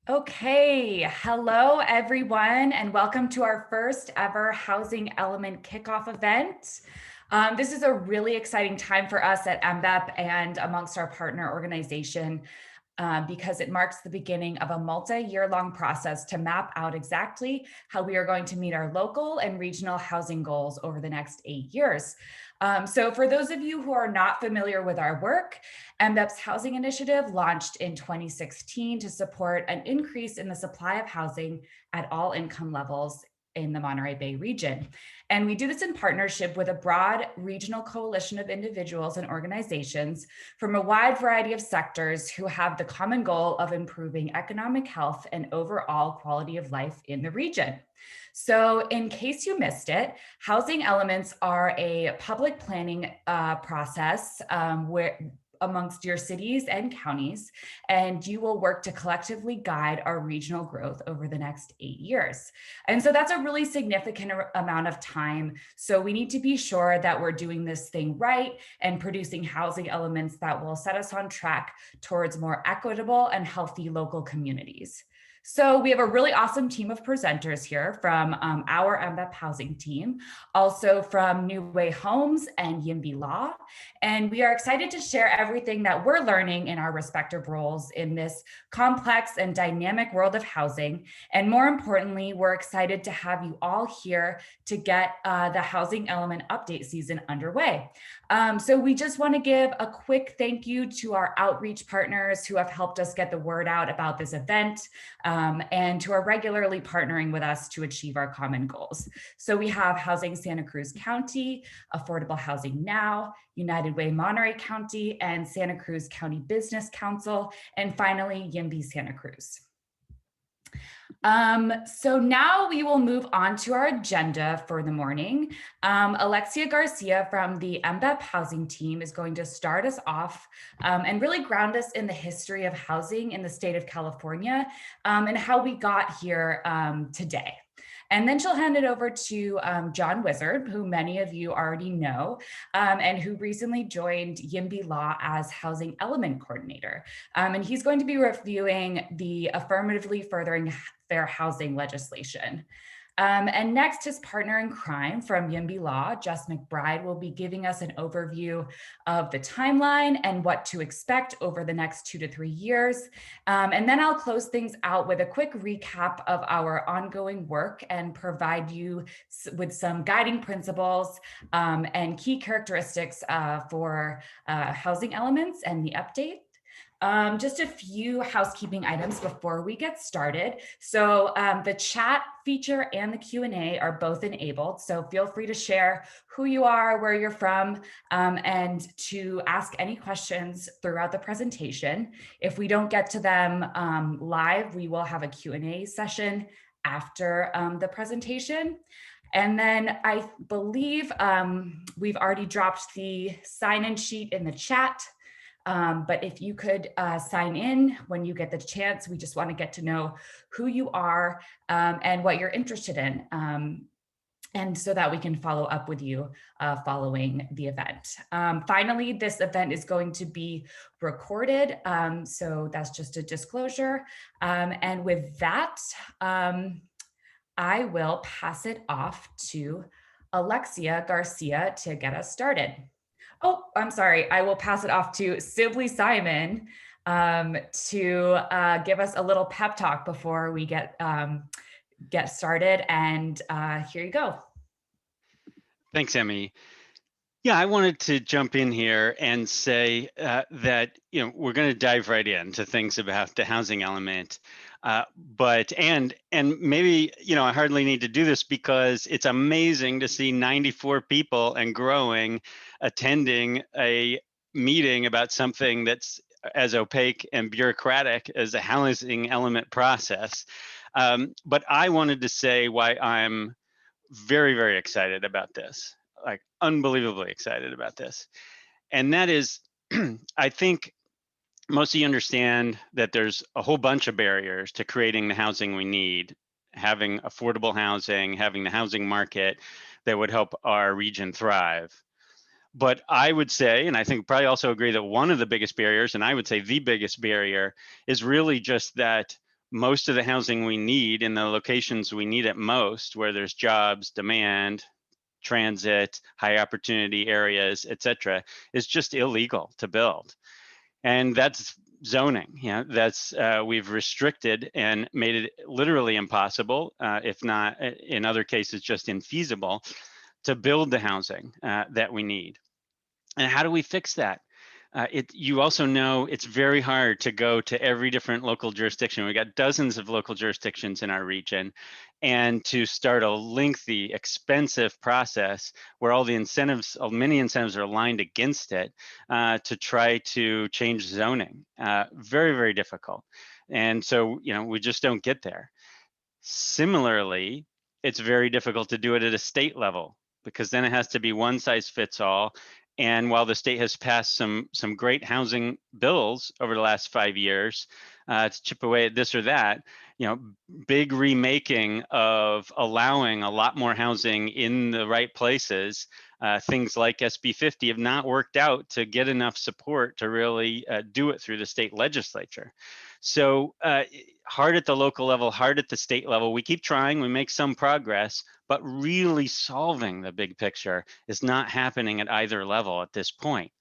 Okay, hello everyone, and welcome to our first ever Housing Element Kickoff event. This is a really exciting time for us at MBEP and amongst our partner organization because it marks the beginning of a multi-year long process to map out exactly how we are going to meet our local and regional housing goals over the next 8 years. So for those of you who are not familiar with our work, MBEP's housing initiative launched in 2016 to support an increase in the supply of housing at all income levels in the Monterey Bay region. And we do this in partnership with a broad regional coalition of individuals and organizations from a wide variety of sectors who have the common goal of improving economic health and overall quality of life in the region. So in case you missed it, housing elements are a public planning process where amongst your cities and counties, and you will work to collectively guide our regional growth over the next 8 years. And so that's a really significant amount of time. So we need to be sure that we're doing this thing right and producing housing elements that will set us on track towards more equitable and healthy local communities. So we have a really awesome team of presenters here from our MBEP housing team, also from New Way Homes and YIMBY Law. And we are excited to share everything that we're learning in our respective roles in this complex and dynamic world of housing. And more importantly, we're excited to have you all here to get the housing element update season underway. So we just want to give a quick thank you to our outreach partners who have helped us get the word out about this event and who are regularly partnering with us to achieve our common goals. So we have Housing Santa Cruz County, Affordable Housing Now, United Way Monterey County, and Santa Cruz County Business Council, and finally, YIMBY Santa Cruz. So now we will move on to our agenda for the morning. Alexia Garcia from the MBEP housing team is going to start us off and really ground us in the history of housing in the state of California and how we got here today. And then she'll hand it over to John Wizard, who many of you already know, and who recently joined YIMBY Law as Housing Element Coordinator. And he's going to be reviewing the affirmatively furthering fair housing legislation. And next, his partner in crime from YIMBY Law, Jess McBride, will be giving us an overview of the timeline and what to expect over the next 2 to 3 years. And then I'll close things out with a quick recap of our ongoing work and provide you with some guiding principles and key characteristics for housing elements and the update. Just a few housekeeping items before we get started. So the chat feature and the Q&A are both enabled. So feel free to share who you are, where you're from, and to ask any questions throughout the presentation. If we don't get to them live, we will have a Q&A session after the presentation. And then I believe we've already dropped the sign-in sheet in the chat. But if you could sign in when you get the chance, we just want to get to know who you are and what you're interested in. And so that we can follow up with you following the event. Finally, this event is going to be recorded. So that's just a disclosure. And with that, I will pass it off to Alexia Garcia to get us started. Oh, I'm sorry. I will pass it off to Sibley Simon to give us a little pep talk before we get started. And here you go. Thanks, Emmy. Yeah, I wanted to jump in here and say that we're going to dive right into things about the housing element. And maybe I hardly need to do this because it's amazing to see 94 people and growing attending a meeting about something that's as opaque and bureaucratic as the housing element process. But I wanted to say why I'm very, very excited about this, like unbelievably excited about this. And that is, I think most of you understand that there's a whole bunch of barriers to creating the housing we need, having affordable housing, having the housing market that would help our region thrive. But I would say, and I think probably also agree that one of the biggest barriers, and I would say the biggest barrier, is really just that most of the housing we need in the locations we need it most, where there's jobs, demand, transit, high opportunity areas, et cetera, is just illegal to build. And that's zoning. That's we've restricted and made it literally impossible, if not in other cases just infeasible, to build the housing that we need. And how do we fix that? You also know it's very hard to go to every different local jurisdiction. We got dozens of local jurisdictions in our region, and to start a lengthy, expensive process where all the incentives, many incentives are aligned against it, to try to change zoning. Very, very difficult. And so, we just don't get there. Similarly, it's very difficult to do it at a state level, because then it has to be one size fits all. And while the state has passed some great housing bills over the last 5 years to chip away at this or that, big remaking of allowing a lot more housing in the right places, things like SB 50 have not worked out to get enough support to really do it through the state legislature. So hard at the local level, hard at the state level. We keep trying, we make some progress, but really solving the big picture is not happening at either level at this point.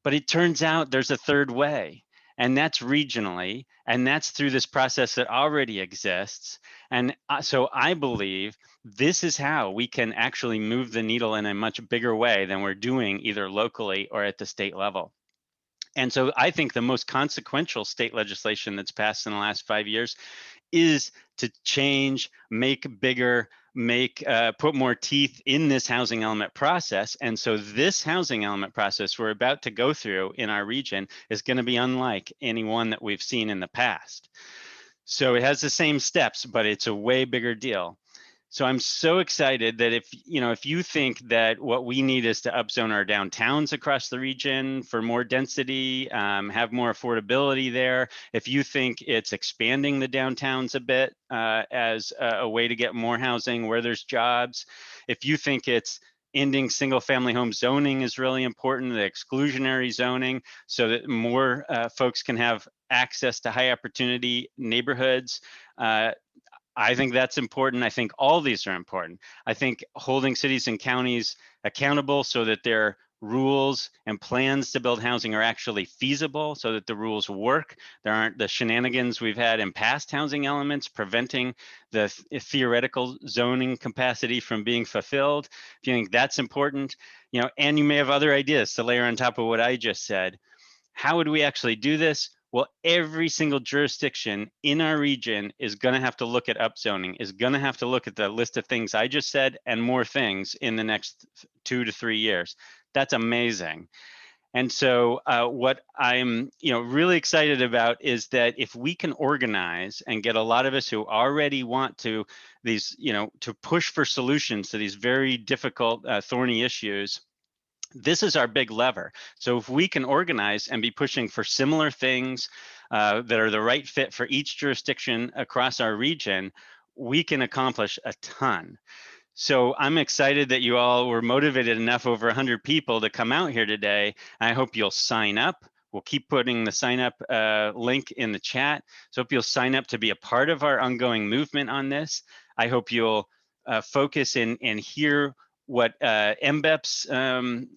But it turns out there's a third way, and that's regionally, and that's through this process that already exists. And so I believe this is how we can actually move the needle in a much bigger way than we're doing either locally or at the state level. And so I think the most consequential state legislation that's passed in the last 5 years is to change, make bigger, put more teeth in this housing element process. And so this housing element process we're about to go through in our region is going to be unlike any one that we've seen in the past. So it has the same steps, but it's a way bigger deal. So I'm so excited that if you think that what we need is to upzone our downtowns across the region for more density, have more affordability there, if you think it's expanding the downtowns a bit as a way to get more housing where there's jobs, if you think it's ending single family home zoning is really important, the exclusionary zoning, so that more folks can have access to high opportunity neighborhoods, I think that's important. I think all these are important. I think holding cities and counties accountable so that their rules and plans to build housing are actually feasible, so that the rules work. There aren't the shenanigans we've had in past housing elements preventing the theoretical zoning capacity from being fulfilled. If you think that's important, and you may have other ideas to layer on top of what I just said. How would we actually do this? Well, every single jurisdiction in our region is going to have to look at upzoning, is going to have to look at the list of things I just said and more things in the next 2 to 3 years. That's amazing. And so what I'm really excited about is that if we can organize and get a lot of us who already want to to push for solutions to these very difficult, thorny issues, this is our big lever. So if we can organize and be pushing for similar things that are the right fit for each jurisdiction across our region, we can accomplish a ton. So I'm excited that you all were motivated enough, over 100 people, to come out here today. I hope you'll sign up. We'll keep putting the sign up link in the chat. So I hope you'll sign up to be a part of our ongoing movement on this. I hope you'll focus and hear what MBEP's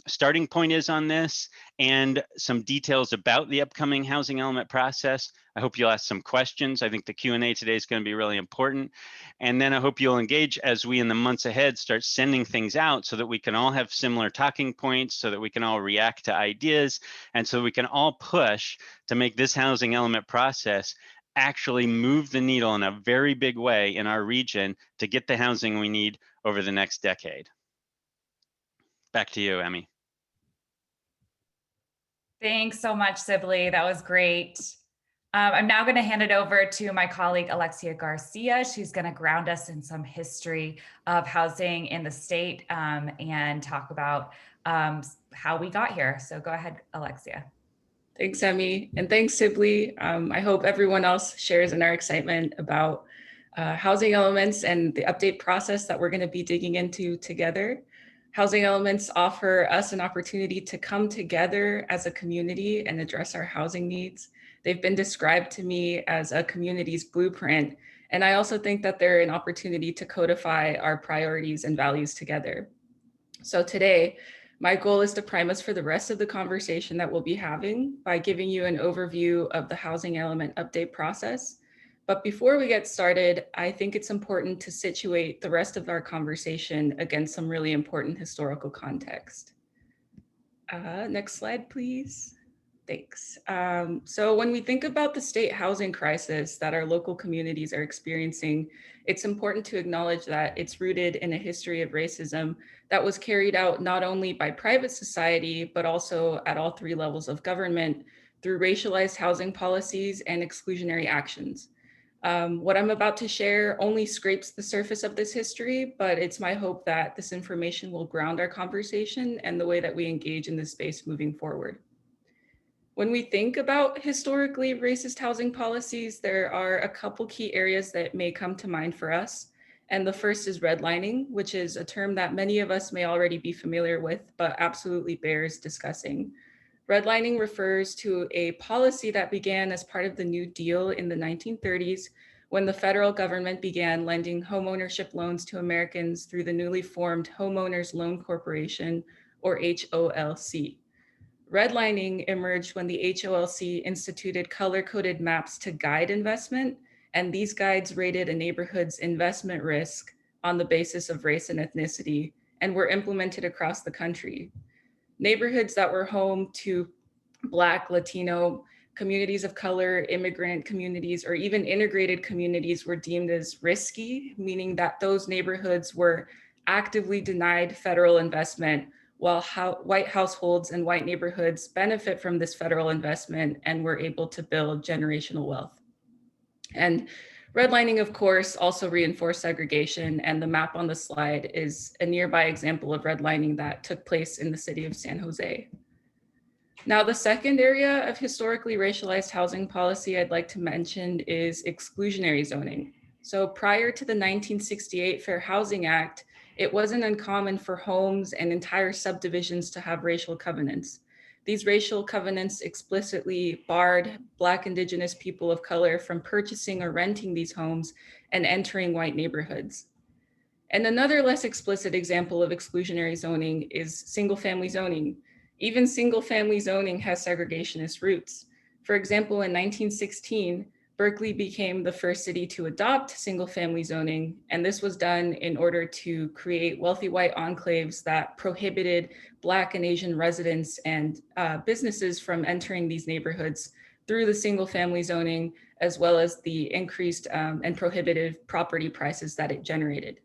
starting point is on this, and some details about the upcoming housing element process. I hope you'll ask some questions. I think the Q&A today is going to be really important. And then I hope you'll engage as we, in the months ahead, start sending things out so that we can all have similar talking points, so that we can all react to ideas, and so we can all push to make this housing element process actually move the needle in a very big way in our region to get the housing we need over the next decade. Back to you, Emmy. Thanks so much, Sibley. That was great. I'm now going to hand it over to my colleague, Alexia Garcia. She's going to ground us in some history of housing in the state and talk about how we got here. So go ahead, Alexia. Thanks, Emmy, and thanks, Sibley. I hope everyone else shares in our excitement about housing elements and the update process that we're going to be digging into together. Housing elements offer us an opportunity to come together as a community and address our housing needs. They've been described to me as a community's blueprint, and I also think that they're an opportunity to codify our priorities and values together. So today, my goal is to prime us for the rest of the conversation that we'll be having by giving you an overview of the housing element update process. But before we get started, I think it's important to situate the rest of our conversation against some really important historical context. Next slide, please. Thanks. So when we think about the state housing crisis that our local communities are experiencing, it's important to acknowledge that it's rooted in a history of racism that was carried out not only by private society, but also at all three levels of government through racialized housing policies and exclusionary actions. What I'm about to share only scrapes the surface of this history, but it's my hope that this information will ground our conversation and the way that we engage in this space moving forward. When we think about historically racist housing policies, there are a couple key areas that may come to mind for us. And the first is redlining, which is a term that many of us may already be familiar with, but absolutely bears discussing. Redlining refers to a policy that began as part of the New Deal in the 1930s, when the federal government began lending homeownership loans to Americans through the newly formed Homeowners Loan Corporation, or HOLC. Redlining emerged when the HOLC instituted color-coded maps to guide investment, and these guides rated a neighborhood's investment risk on the basis of race and ethnicity, and were implemented across the country. Neighborhoods that were home to Black, Latino, communities of color, immigrant communities, or even integrated communities were deemed as risky, meaning that those neighborhoods were actively denied federal investment, while white households and white neighborhoods benefit from this federal investment and were able to build generational wealth. And redlining, of course, also reinforced segregation, and the map on the slide is a nearby example of redlining that took place in the city of San Jose. Now, the second area of historically racialized housing policy I'd like to mention is exclusionary zoning. So prior to the 1968 Fair Housing Act, it wasn't uncommon for homes and entire subdivisions to have racial covenants. These racial covenants explicitly barred Black, Indigenous people of color from purchasing or renting these homes and entering white neighborhoods. And another less explicit example of exclusionary zoning is single-family zoning. Even single-family zoning has segregationist roots. For example, in 1916, Berkeley became the first city to adopt single-family zoning, and this was done in order to create wealthy white enclaves that prohibited Black and Asian residents and businesses from entering these neighborhoods through the single-family zoning, as well as the increased and prohibitive property prices that it generated.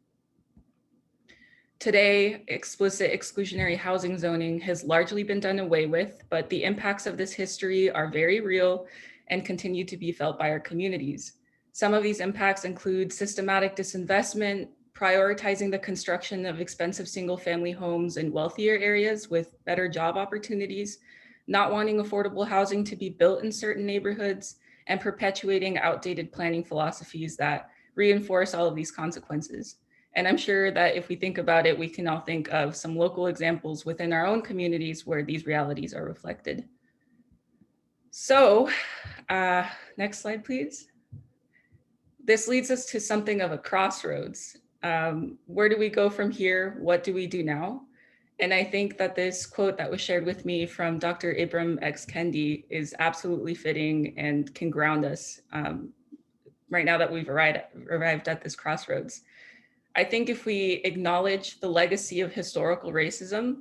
Today, explicit exclusionary housing zoning has largely been done away with, but the impacts of this history are very real and continue to be felt by our communities. Some of these impacts include systematic disinvestment, prioritizing the construction of expensive single-family homes in wealthier areas with better job opportunities, not wanting affordable housing to be built in certain neighborhoods, and perpetuating outdated planning philosophies that reinforce all of these consequences. And I'm sure that if we think about it, we can all think of some local examples within our own communities where these realities are reflected. So, next slide, please. This leads us to something of a crossroads. Where do we go from here? What do we do now? And I think that this quote that was shared with me from Dr. Ibram X. Kendi is absolutely fitting and can ground us right now that we've arrived at this crossroads. I think if we acknowledge the legacy of historical racism,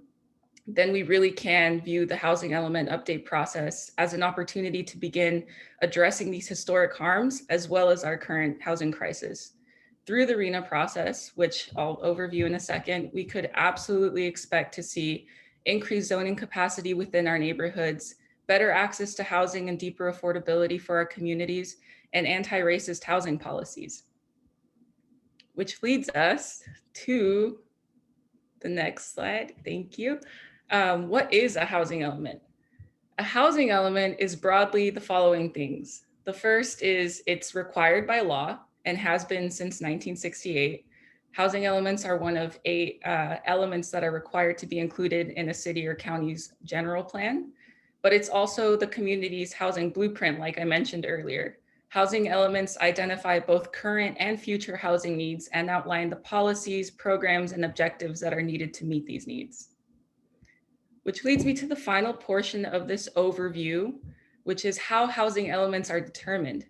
then we really can view the housing element update process as an opportunity to begin addressing these historic harms, as well as our current housing crisis. Through the RHNA process, which I'll overview in a second, we could absolutely expect to see increased zoning capacity within our neighborhoods, better access to housing and deeper affordability for our communities, and anti-racist housing policies. Which leads us to the next slide. Thank you. What is a housing element? A housing element is broadly the following things. The first is it's required by law and has been since 1968 Housing elements are one of 8 elements that are required to be included in a city or county's general plan, but it's also the community's housing blueprint, like I mentioned earlier. Housing elements identify both current and future housing needs and outline the policies, programs, and objectives that are needed to meet these needs. Which leads me to the final portion of this overview, which is how housing elements are determined.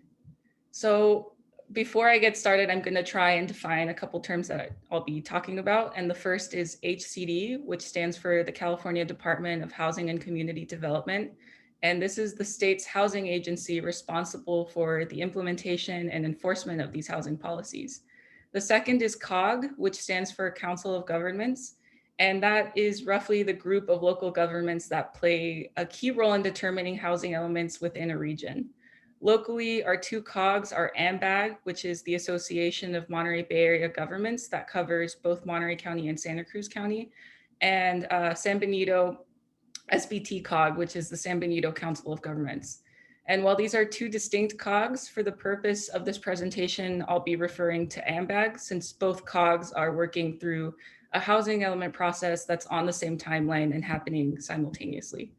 So before I get started, I'm going to try and define a couple terms that I'll be talking about. And the first is HCD, which stands for the California Department of Housing and Community Development. And this is the state's housing agency responsible for the implementation and enforcement of these housing policies. The second is COG, which stands for Council of Governments. And that is roughly the group of local governments that play a key role in determining housing elements within a region. Locally, our 2 COGs are AMBAG, which is the Association of Monterey Bay Area Governments that covers both Monterey County and Santa Cruz County, and San Benito SBT COG, which is the San Benito Council of Governments. And while these are 2 distinct COGs, for the purpose of this presentation, I'll be referring to AMBAG since both COGs are working through a housing element process that's on the same timeline and happening simultaneously.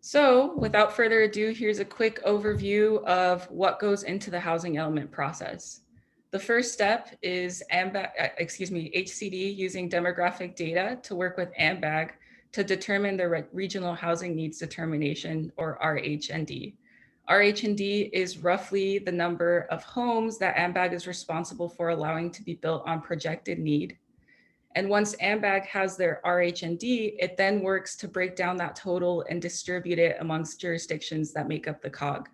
So without further ado, here's a quick overview of what goes into the housing element process. The first step is HCD using demographic data to work with AMBAG to determine the regional housing needs determination, or RHND. RHND is roughly the number of homes that AMBAG is responsible for allowing to be built on projected need. And once AMBAG has their RHND, it then works to break down that total and distribute it amongst jurisdictions that make up the COG.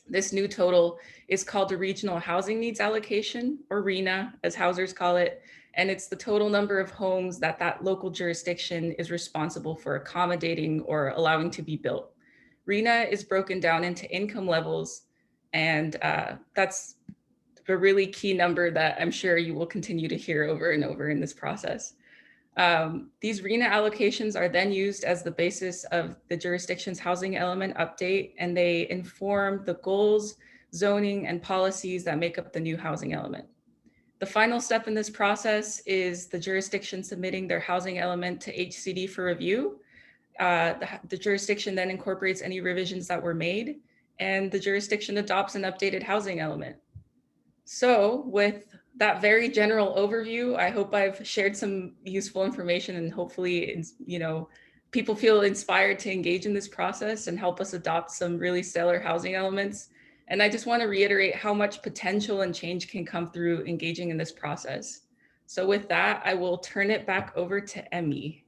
This new total is called the Regional Housing Needs Allocation, or RHNA, as housers call it. And it's the total number of homes that that local jurisdiction is responsible for accommodating or allowing to be built. RHNA is broken down into income levels, and that's a really key number that I'm sure you will continue to hear over and over in this process. These RHNA allocations are then used as the basis of the jurisdiction's housing element update, and they inform the goals, zoning, and policies that make up the new housing element. The final step in this process is the jurisdiction submitting their housing element to HCD for review. The jurisdiction then incorporates any revisions that were made, and the jurisdiction adopts an updated housing element. So with that very general overview, I hope I've shared some useful information, and hopefully, people feel inspired to engage in this process and help us adopt some really stellar housing elements. And I just want to reiterate how much potential and change can come through engaging in this process. So with that, I will turn it back over to Emmy.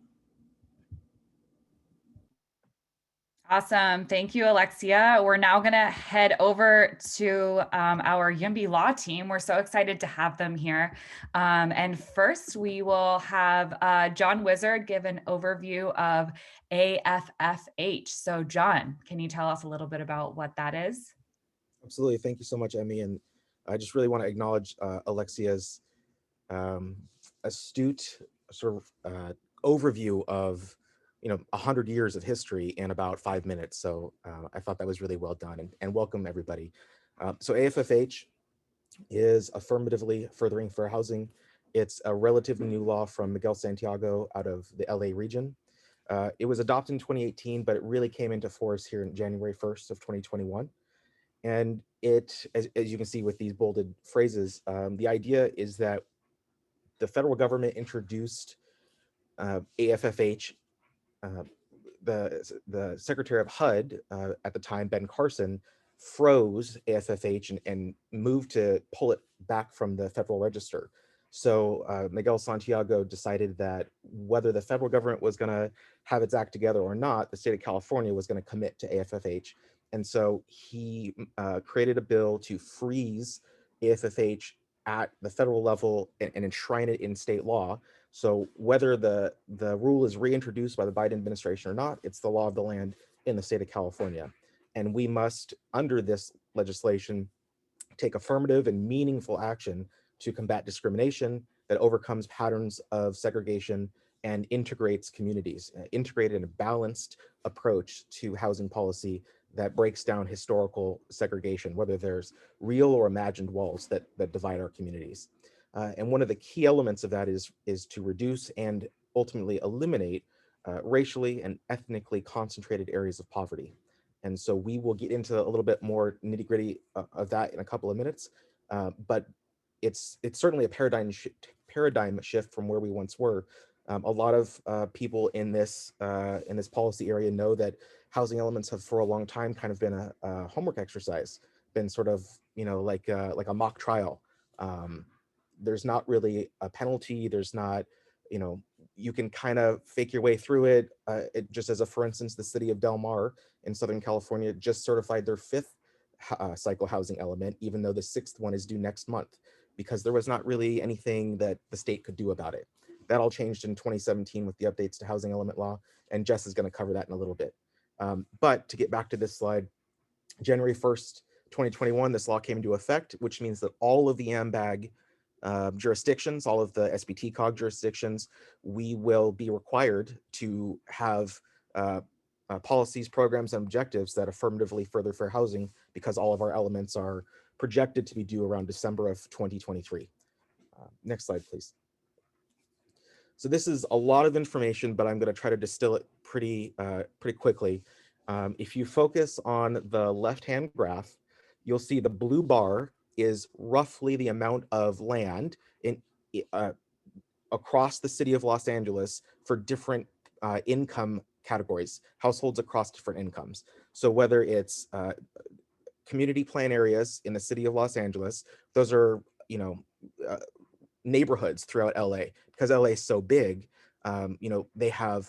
Awesome. Thank you, Alexia. We're now going to head over to our YIMBY Law team. We're so excited to have them here. And first, we will have John Wizard give an overview of AFFH. So John, can you tell us a little bit about what that is? Absolutely. Thank you so much, Emmy. And I just really want to acknowledge Alexia's astute sort of overview of 100 years of history in about 5 minutes. So I thought that was really well done, and welcome everybody. So AFFH is affirmatively furthering fair housing. It's a relatively new law from Miguel Santiago out of the LA region. It was adopted in 2018, but it really came into force here in January 1st of 2021. And it, as you can see with these bolded phrases, the idea is that the federal government introduced AFFH. The Secretary of HUD at the time, Ben Carson, froze AFFH and moved to pull it back from the Federal Register. So Miguel Santiago decided that whether the federal government was going to have its act together or not, the state of California was going to commit to AFFH. And so he created a bill to freeze AFFH at the federal level and enshrine it in state law. So whether the rule is reintroduced by the Biden administration or not, it's the law of the land in the state of California. And we must, under this legislation, take affirmative and meaningful action to combat discrimination that overcomes patterns of segregation and integrates communities, integrate in a balanced approach to housing policy that breaks down historical segregation, whether there's real or imagined walls that divide our communities. And one of the key elements of that is to reduce and ultimately eliminate racially and ethnically concentrated areas of poverty. And so we will get into a little bit more nitty gritty of that in a couple of minutes. But it's certainly a paradigm shift from where we once were. A lot of people in this policy area know that housing elements have for a long time kind of been a homework exercise, been sort of, you know, like a mock trial. There's not really a penalty. There's not, you know, you can kind of fake your way through it. Just as a, for instance, the city of Del Mar in Southern California just certified their 5th cycle housing element, even though the 6th one is due next month, because there was not really anything that the state could do about it. That all changed in 2017 with the updates to housing element law, and Jess is going to cover that in a little bit. But to get back to this slide, January 1st, 2021, this law came into effect, which means that all of the AMBAG jurisdictions, all of the SBT-COG jurisdictions, we will be required to have policies, programs, and objectives that affirmatively further fair housing, because all of our elements are projected to be due around December of 2023. Next slide, please. So this is a lot of information, but I'm going to try to distill it pretty quickly. If you focus on the left-hand graph, you'll see the blue bar is roughly the amount of land across the city of Los Angeles for different income categories, households across different incomes. So whether it's community plan areas in the city of Los Angeles, those are, you know, neighborhoods throughout LA, because LA is so big. You know, they have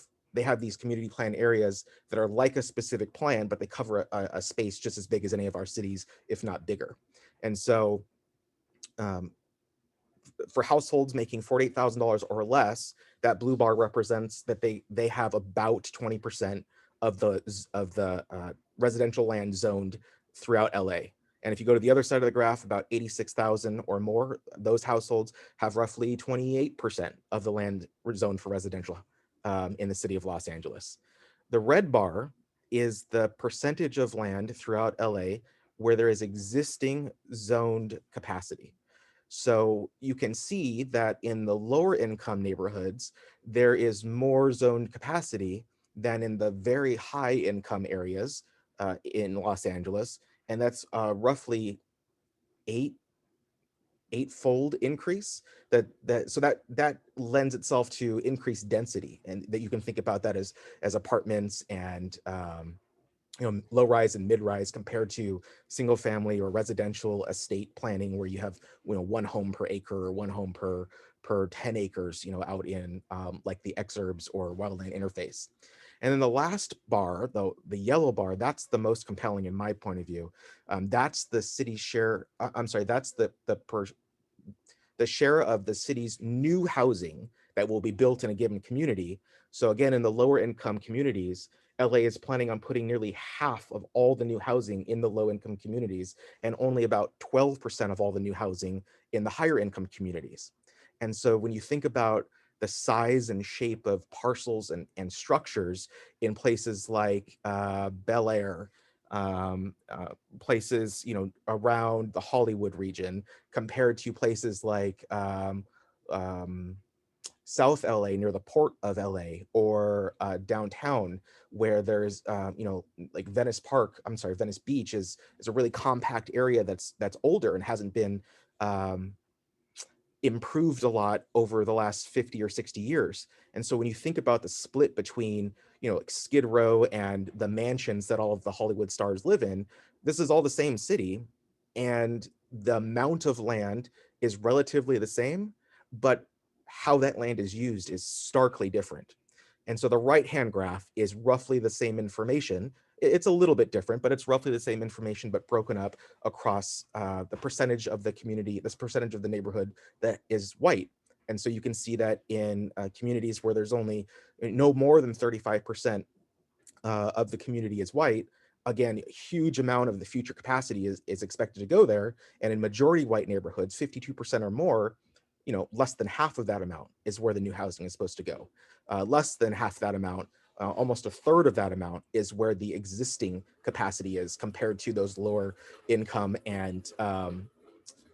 these community plan areas that are like a specific plan, but they cover a space just as big as any of our cities, if not bigger. And so for households making $48,000 or less, that blue bar represents that they have about 20% of the residential land zoned throughout LA. And if you go to the other side of the graph, about 86,000 or more, those households have roughly 28% of the land zoned for residential in the city of Los Angeles. The red bar is the percentage of land throughout LA where there is existing zoned capacity. So you can see that in the lower income neighborhoods, there is more zoned capacity than in the very high income areas in Los Angeles. And that's roughly eightfold increase. So that lends itself to increased density, and that you can think about that as apartments and you know, low rise and mid rise compared to single family or residential estate planning, where you have, you know, 1 home per acre or 1 home per 10 acres, you know, out in like the exurbs or wildland interface. And then the last bar, though, the yellow bar, that's the most compelling in my point of view. That's the city's share. I'm sorry, that's the share of the city's new housing that will be built in a given community. So again, in the lower income communities, LA is planning on putting nearly half of all the new housing in the low income communities, and only about 12% of all the new housing in the higher income communities. And so when you think about the size and shape of parcels and structures in places like Bel Air, places, you know, around the Hollywood region, compared to places like South LA near the port of LA, or downtown, where there's you know, like Venice Beach is a really compact area that's older and hasn't been improved a lot over the last 50 or 60 years. And so when you think about the split between, you know, like Skid Row and the mansions that all of the Hollywood stars live in, this is all the same city, and the amount of land is relatively the same, but how that land is used is starkly different. And so the right-hand graph is roughly the same information. It's a little bit different, but it's roughly the same information, but broken up across the percentage of the community, this percentage of the neighborhood that is white. And so you can see that in communities where there's only no more than 35% of the community is white, again, a huge amount of the future capacity is expected to go there. And in majority white neighborhoods, 52% or more, you know, less than half of that amount is where the new housing is supposed to go. Less than half that amount, almost a third of that amount, is where the existing capacity is, compared to those lower income and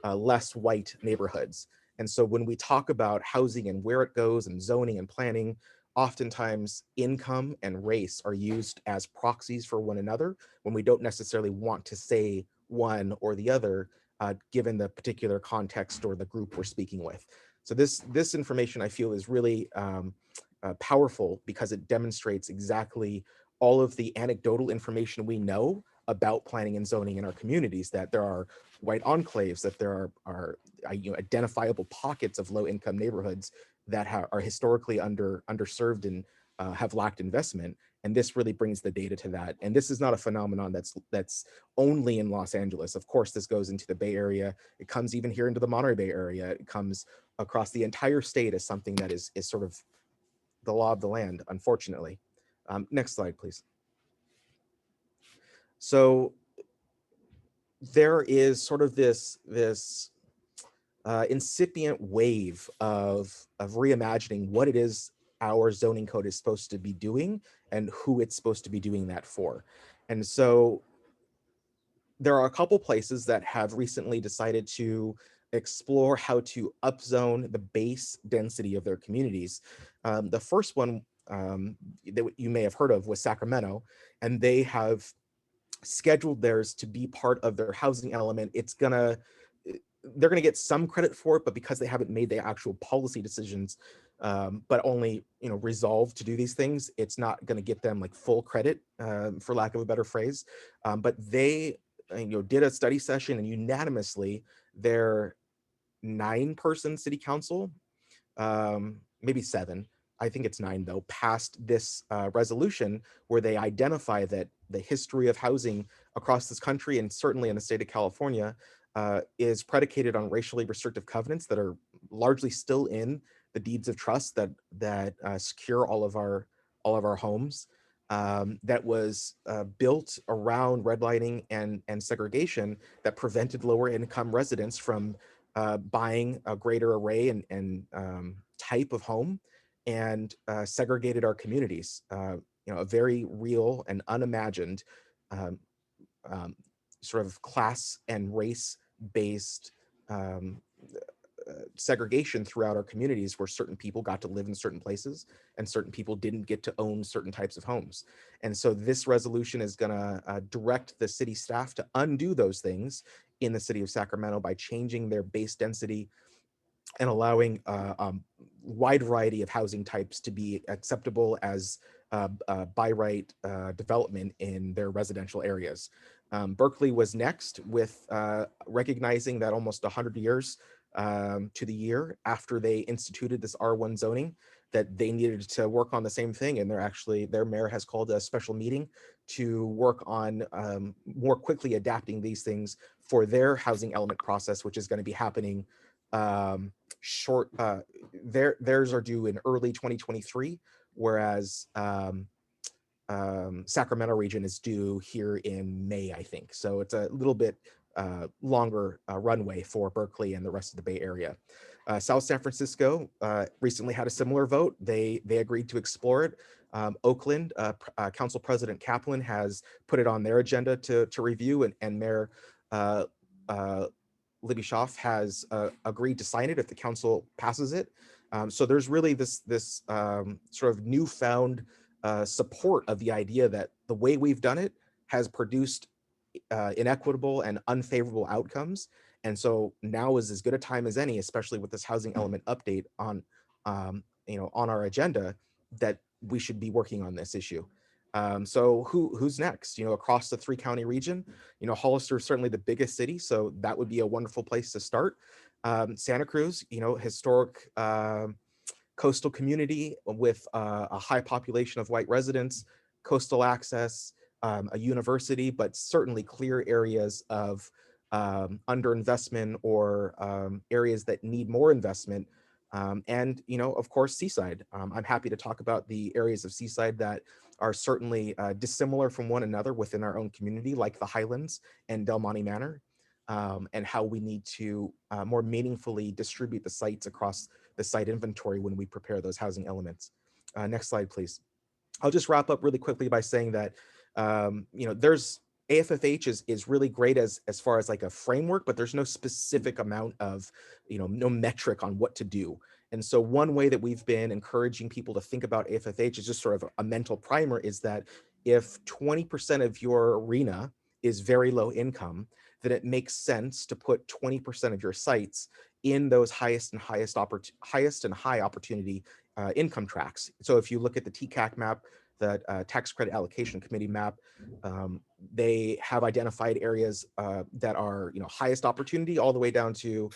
less white neighborhoods. And so when we talk about housing and where it goes and zoning and planning, oftentimes income and race are used as proxies for one another when we don't necessarily want to say one or the other, given the particular context or the group we're speaking with. So this information I feel is really powerful because it demonstrates exactly all of the anecdotal information we know about planning and zoning in our communities, that there are white enclaves, that there are identifiable pockets of low income neighborhoods that are historically underserved and have lacked investment. And this really brings the data to that. And this is not a phenomenon that's only in Los Angeles. Of course, this goes into the Bay Area. It comes even here into the Monterey Bay area. It comes across the entire state as something that is sort of the law of the land, unfortunately. Next slide, please. So there is sort of this incipient wave of reimagining what it is our zoning code is supposed to be doing and who it's supposed to be doing that for. And so there are a couple places that have recently decided to explore how to upzone the base density of their communities. The first one that you may have heard of was Sacramento, and they have scheduled theirs to be part of their housing element. They're gonna get some credit for it, but because they haven't made the actual policy decisions, but only resolved to do these things, it's not gonna get them like full credit, for lack of a better phrase. But they did a study session, and unanimously their 9-person city council, maybe 7, I think it's 9 though, passed this resolution where they identify that the history of housing across this country, and certainly in the state of California, is predicated on racially restrictive covenants that are largely still in the deeds of trust that secure all of our homes. That was built around redlining and segregation that prevented lower income residents from buying a greater array and type of home, and segregated our communities. A very real and unimagined um, sort of class and race based segregation throughout our communities, where certain people got to live in certain places and certain people didn't get to own certain types of homes. And so this resolution is going to direct the city staff to undo those things in the city of Sacramento by changing their base density and allowing wide variety of housing types to be acceptable as by right development in their residential areas. Berkeley was next with recognizing that almost 100 years to the year after they instituted this R1 zoning, that they needed to work on the same thing. And their mayor has called a special meeting to work on more quickly adapting these things for their housing element process, which is going to be happening theirs are due in early 2023, whereas Sacramento region is due here in May, I think. So it's a little bit longer runway for Berkeley and the rest of the Bay Area. South San Francisco recently had a similar vote. They agreed to explore it. Oakland, Council President Kaplan has put it on their agenda to review, and Mayor Libby Schaaf has agreed to sign it if the council passes it. So there's really this sort of newfound support of the idea that the way we've done it has produced inequitable and unfavorable outcomes. And so now is as good a time as any, especially with this housing element update on our agenda, that we should be working on this issue. So who's next? Across the 3-county region, Hollister is certainly the biggest city, so that would be a wonderful place to start. Santa Cruz, historic coastal community with a high population of white residents, coastal access, a university, but certainly clear areas of underinvestment or areas that need more investment. And of course, Seaside. I'm happy to talk about the areas of Seaside that are certainly dissimilar from one another within our own community, like the Highlands and Del Monte Manor, and how we need to more meaningfully distribute the sites across the site inventory when we prepare those housing elements. Next slide, please. I'll just wrap up really quickly by saying that there's AFFH is really great as far as like a framework, but there's no specific amount of, no metric on what to do. And so one way that we've been encouraging people to think about AFFH is just sort of a mental primer, is that if 20% of your arena is very low income, then it makes sense to put 20% of your sites in those highest and high opportunity income tracks. So if you look at the TCAC map, the Tax Credit Allocation Committee map, they have identified areas that are, highest opportunity all the way down to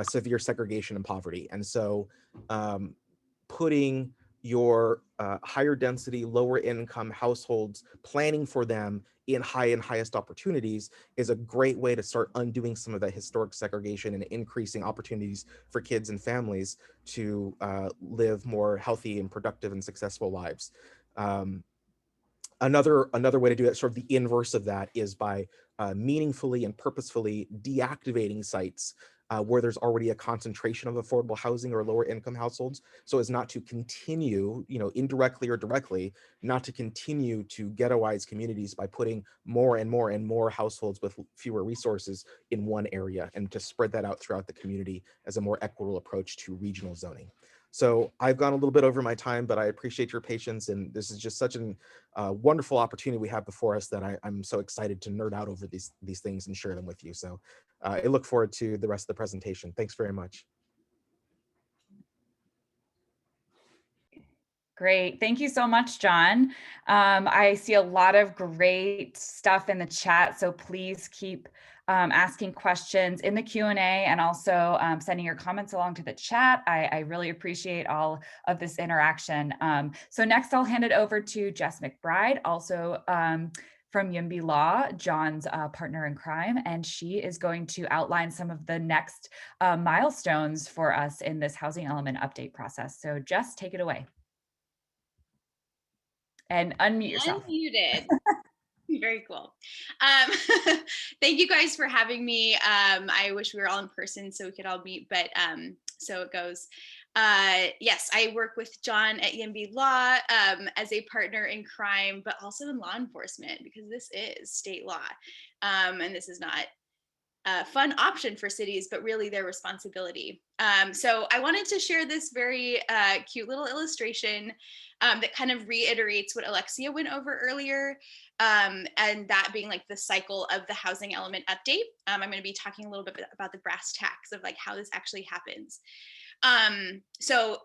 severe segregation and poverty. And so putting your higher density, lower income households, planning for them in high and highest opportunities is a great way to start undoing some of that historic segregation and increasing opportunities for kids and families to live more healthy and productive and successful lives. Another way to do that, sort of the inverse of that, is by meaningfully and purposefully deactivating sites where there's already a concentration of affordable housing or lower income households, so as not to continue, indirectly or directly, not to continue to ghettoize communities by putting more and more and more households with fewer resources in one area, and to spread that out throughout the community as a more equitable approach to regional zoning. So I've gone a little bit over my time, but I appreciate your patience, and this is just such an wonderful opportunity we have before us that I'm so excited to nerd out over these things and share them with you. So I look forward to the rest of the presentation. Thanks very much. Great. Thank you so much, John. I see a lot of great stuff in the chat, so please keep asking questions in the Q&A, and also sending your comments along to the chat. I really appreciate all of this interaction. So next I'll hand it over to Jess McBride, also from YIMBY Law, John's partner in crime, and she is going to outline some of the next milestones for us in this housing element update process. So Jess, take it away. And unmute yourself. Unmuted. Very cool. Thank you guys for having me. I wish we were all in person so we could all meet, but so it goes. Yes, I work with John at YIMBY Law as a partner in crime, but also in law enforcement, because this is state law. And this is not a fun option for cities, but really their responsibility. So I wanted to share this very cute little illustration that kind of reiterates what Alexia went over earlier, and that being like the cycle of the housing element update. I'm going to be talking a little bit about the brass tacks of like how this actually happens. So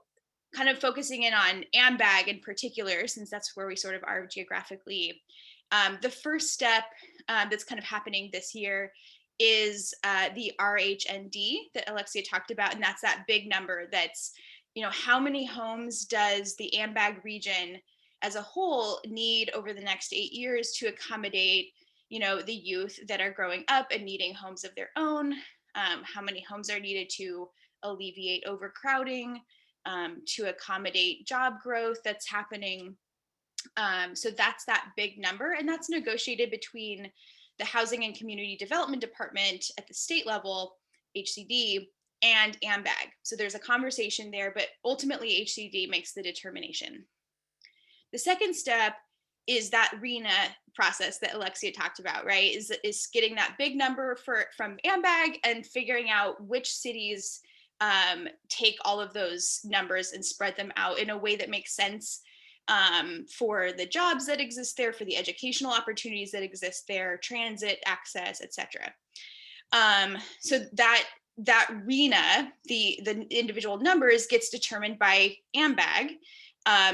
kind of focusing in on AMBAG in particular, since that's where we sort of are geographically. The first step that's kind of happening this year is the RHND that Alexia talked about, and that's that big number that's, how many homes does the AMBAG region as a whole need over the next 8 years to accommodate, the youth that are growing up and needing homes of their own? How many homes are needed to alleviate overcrowding, to accommodate job growth that's happening? So that's that big number, and that's negotiated between the Housing and Community Development Department at the state level, HCD, and AMBAG. So there's a conversation there, but ultimately HCD makes the determination. The second step is that RHNA process that Alexia talked about, right? Is getting that big number from AMBAG and figuring out which cities take all of those numbers and spread them out in a way that makes sense for the jobs that exist there, for the educational opportunities that exist there, transit, access, etc. So that RHNA, the individual numbers, gets determined by AMBAG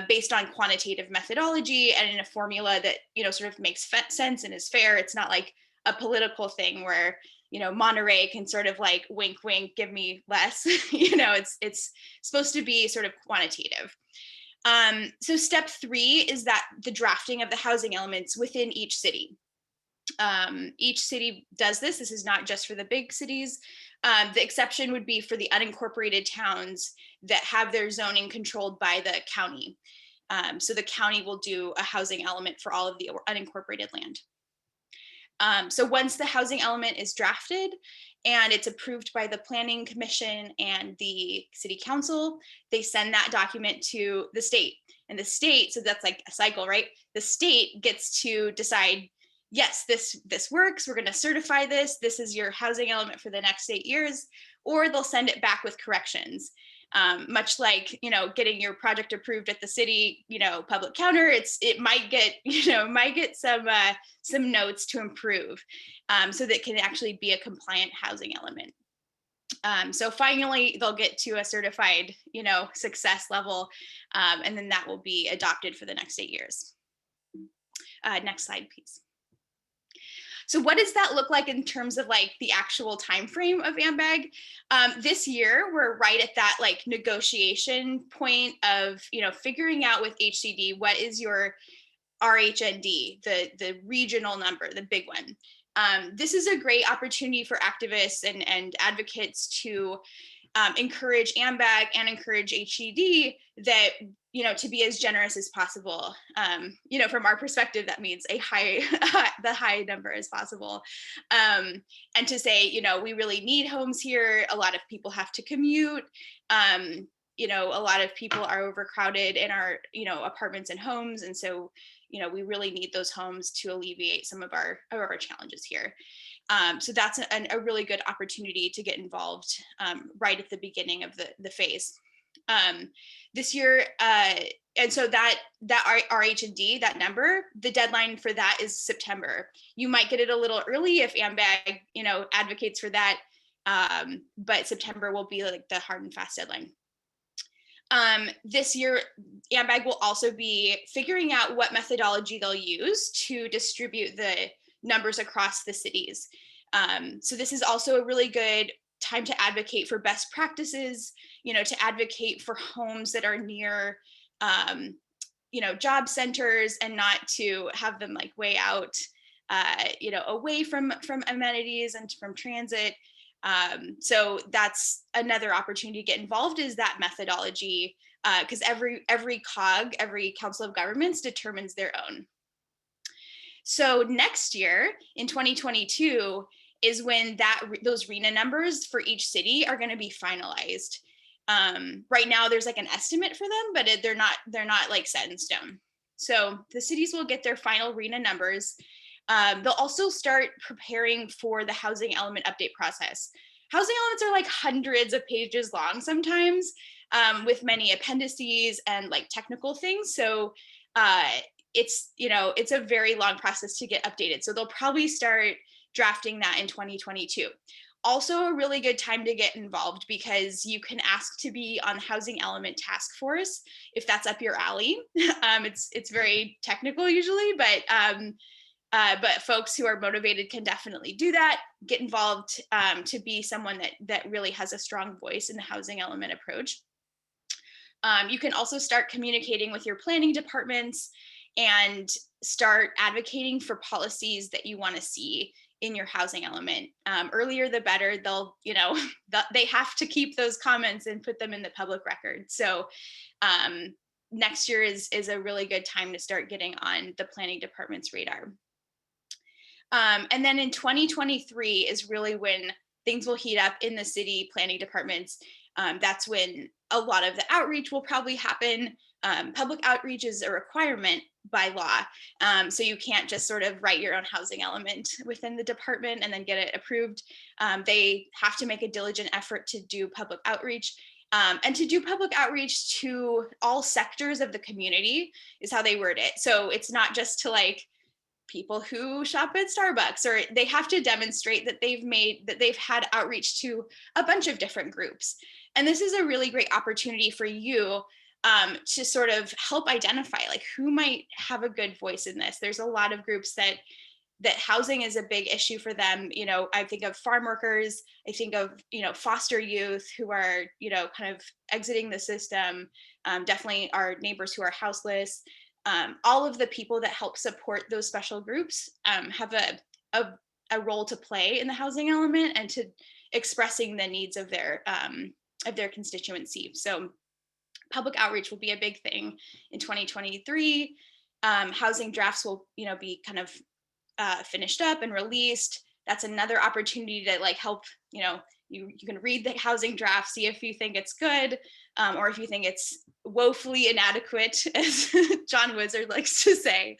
based on quantitative methodology and in a formula that sort of makes sense and is fair. It's not like a political thing where Monterey can sort of like wink wink, give me less. It's supposed to be sort of quantitative. So step 3 is that the drafting of the housing elements within each city. Each city does this. This is not just for the big cities. The exception would be for the unincorporated towns that have their zoning controlled by the county. So the county will do a housing element for all of the unincorporated land. So once the housing element is drafted and it's approved by the Planning Commission and the City Council, they send that document to the state. And the state, so that's like a cycle, right? The state gets to decide, yes, this works, we're going to certify this is your housing element for the next 8 years, or they'll send it back with corrections. Much like, getting your project approved at the city, public counter, it might get some notes to improve, so that it can actually be a compliant housing element. So finally, they'll get to a certified, success level, and then that will be adopted for the next 8 years. Next slide, please. So what does that look like in terms of like the actual time frame of AMBAG? This year, we're right at that like negotiation point of, figuring out with HCD, what is your RHND, the regional number, the big one. This is a great opportunity for activists and advocates to encourage AMBAG and encourage HCD that, to be as generous as possible. From our perspective, that means the high number as possible. And to say, we really need homes here. A lot of people have to commute. A lot of people are overcrowded in our, apartments and homes. And so, we really need those homes to alleviate some of our challenges here. So that's a really good opportunity to get involved right at the beginning of the phase. This year, and so that RHND, that number, the deadline for that is September. You might get it a little early if AMBAG, advocates for that, but September will be like the hard and fast deadline. This year, AMBAG will also be figuring out what methodology they'll use to distribute the numbers across the cities. So this is also a really good time to advocate for best practices, to advocate for homes that are near, job centers, and not to have them like way out, away from amenities and from transit. So that's another opportunity to get involved, is that methodology, because every COG, every Council of Governments determines their own. So next year in 2022 is when those RHNA numbers for each city are going to be finalized. Right now there's like an estimate for them, but they're not like set in stone. So the cities will get their final RHNA numbers. They'll also start preparing for the housing element update process. Housing elements are like hundreds of pages long sometimes, with many appendices and like technical things. So it's a very long process to get updated. So they'll probably start drafting that in 2022. Also a really good time to get involved, because you can ask to be on the housing element task force if that's up your alley. It's very technical usually, but folks who are motivated can definitely do that, get involved, to be someone that really has a strong voice in the housing element approach. You can also start communicating with your planning departments and start advocating for policies that you want to see in your housing element. Earlier the better. They'll, they have to keep those comments and put them in the public record. So next year is a really good time to start getting on the planning department's radar. And then in 2023 is really when things will heat up in the city planning departments. That's when a lot of the outreach will probably happen. Public outreach is a requirement by law. So you can't just sort of write your own housing element within the department and then get it approved. They have to make a diligent effort to do public outreach. And to do public outreach to all sectors of the community is how they word it. So it's not just to like people who shop at Starbucks, or they have to demonstrate that they've had outreach to a bunch of different groups. And this is a really great opportunity for you to sort of help identify like who might have a good voice in this. There's a lot of groups that housing is a big issue for them. I think of farm workers, I think of, foster youth who are, kind of exiting the system, definitely our neighbors who are houseless. All of the people that help support those special groups have a role to play in the housing element and to expressing the needs of their constituency. So public outreach will be a big thing in 2023. Housing drafts will, be kind of finished up and released. that's another opportunity to like help, you know, you can read the housing draft, see if you think it's good, or if you think it's woefully inadequate, as John Wizard likes to say.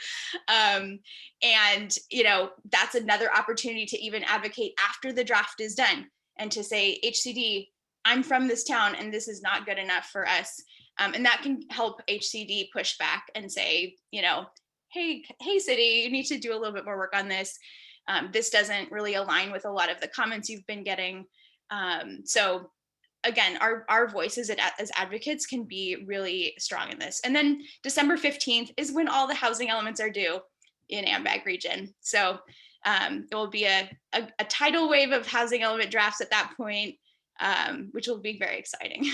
And, you know, that's another opportunity to even advocate after the draft is done and to say, HCD, I'm from this town and this is not good enough for us. And that can help HCD push back and say, you know, hey, city, you need to do a little bit more work on this. This doesn't really align with a lot of the comments you've been getting. So again, our voices as advocates can be really strong in this. And then December 15th is when all the housing elements are due in AMBAG region. So it will be a tidal wave of housing element drafts at that point, which will be very exciting.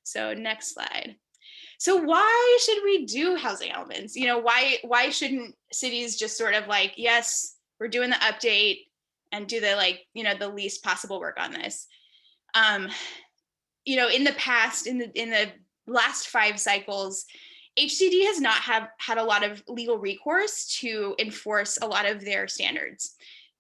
So next slide. So why should we do housing elements? You know, why shouldn't cities just sort of like, yes, we're doing the update and do the like, you know, the least possible work on this? You know, in the past, in the last 5 cycles, HCD has not had a lot of legal recourse to enforce a lot of their standards.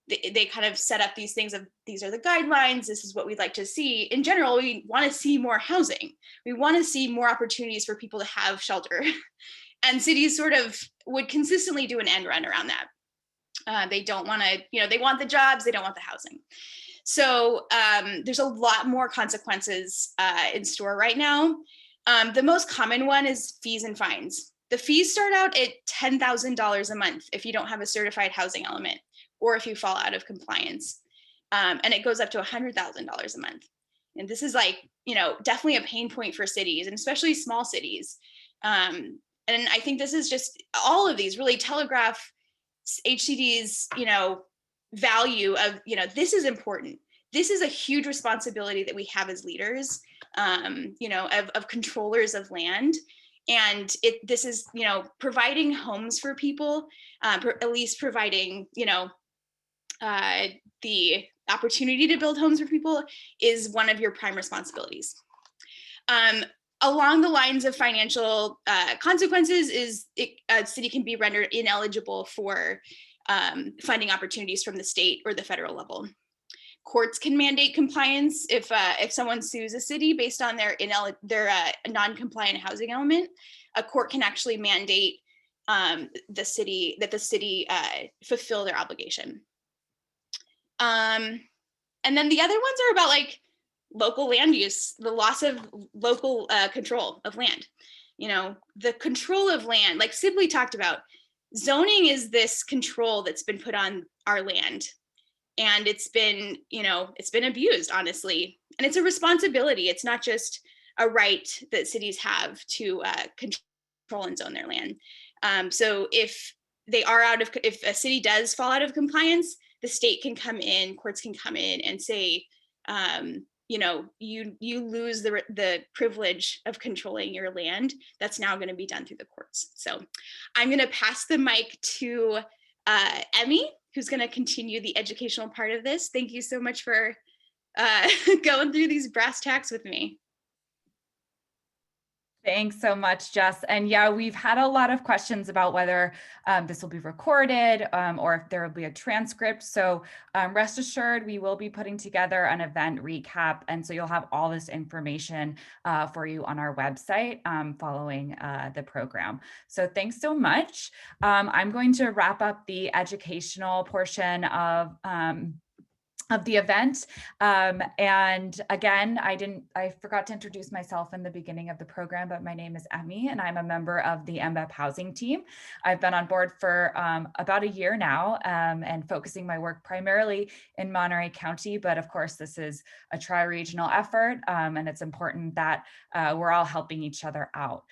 They kind of set up these things of, these are the guidelines, this is what we'd like to see. In general, we want to see more housing. We want to see more opportunities for people to have shelter. And cities sort of would consistently do an end run around that. They don't want to, you know, they want the jobs, they don't want the housing. So there's a lot more consequences in store right now. The most common one is fees and fines. The fees start out at $10,000 a month if you don't have a certified housing element, or if you fall out of compliance. And it goes up to $100,000 a month. And this is like, you know, definitely a pain point for cities, and especially small cities. And I think this is just, all of these really telegraph HCD's, you know, value of, you know, this is important. This is a huge responsibility that we have as leaders, you know, of controllers of land. And this is, you know, providing homes for people, at least providing, you know, the opportunity to build homes for people is one of your prime responsibilities. Along the lines of financial consequences is a city can be rendered ineligible for funding opportunities from the state or the federal level. Courts can mandate compliance if someone sues a city based on their non-compliant housing element. A court can actually mandate the city fulfill their obligation. And then the other ones are about like local land use, the loss of local control of land. You know, the control of land, like Sibley talked about, zoning is this control that's been put on our land. And it's been, you know, it's been abused, honestly. And it's a responsibility. It's not just a right that cities have to control and zone their land. So if if a city does fall out of compliance, the state can come in, courts can come in and say, you know, you lose the privilege of controlling your land. That's now going to be done through the courts. So I'm going to pass the mic to Emmy, who's going to continue the educational part of this. Thank you so much for going through these brass tacks with me. Thanks so much, Jess. And yeah, we've had a lot of questions about whether this will be recorded or if there will be a transcript. So rest assured, we will be putting together an event recap. And so you'll have all this information for you on our website following the program. So thanks so much. I'm going to wrap up the educational portion of the event. And again, I forgot to introduce myself in the beginning of the program, but my name is Emmy and I'm a member of the MBEP housing team. I've been on board for about a year now and focusing my work primarily in Monterey County, but of course this is a tri-regional effort and it's important that we're all helping each other out.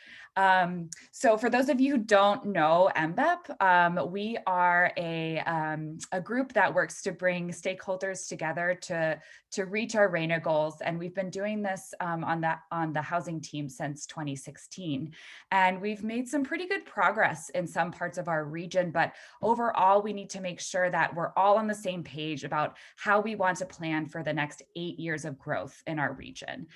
So for those of you who don't know MBEP, we are a group that works to bring stakeholders together to reach our RHNA goals. And we've been doing this on the housing team since 2016. And we've made some pretty good progress in some parts of our region, but overall, we need to make sure that we're all on the same page about how we want to plan for the next 8 years of growth in our region.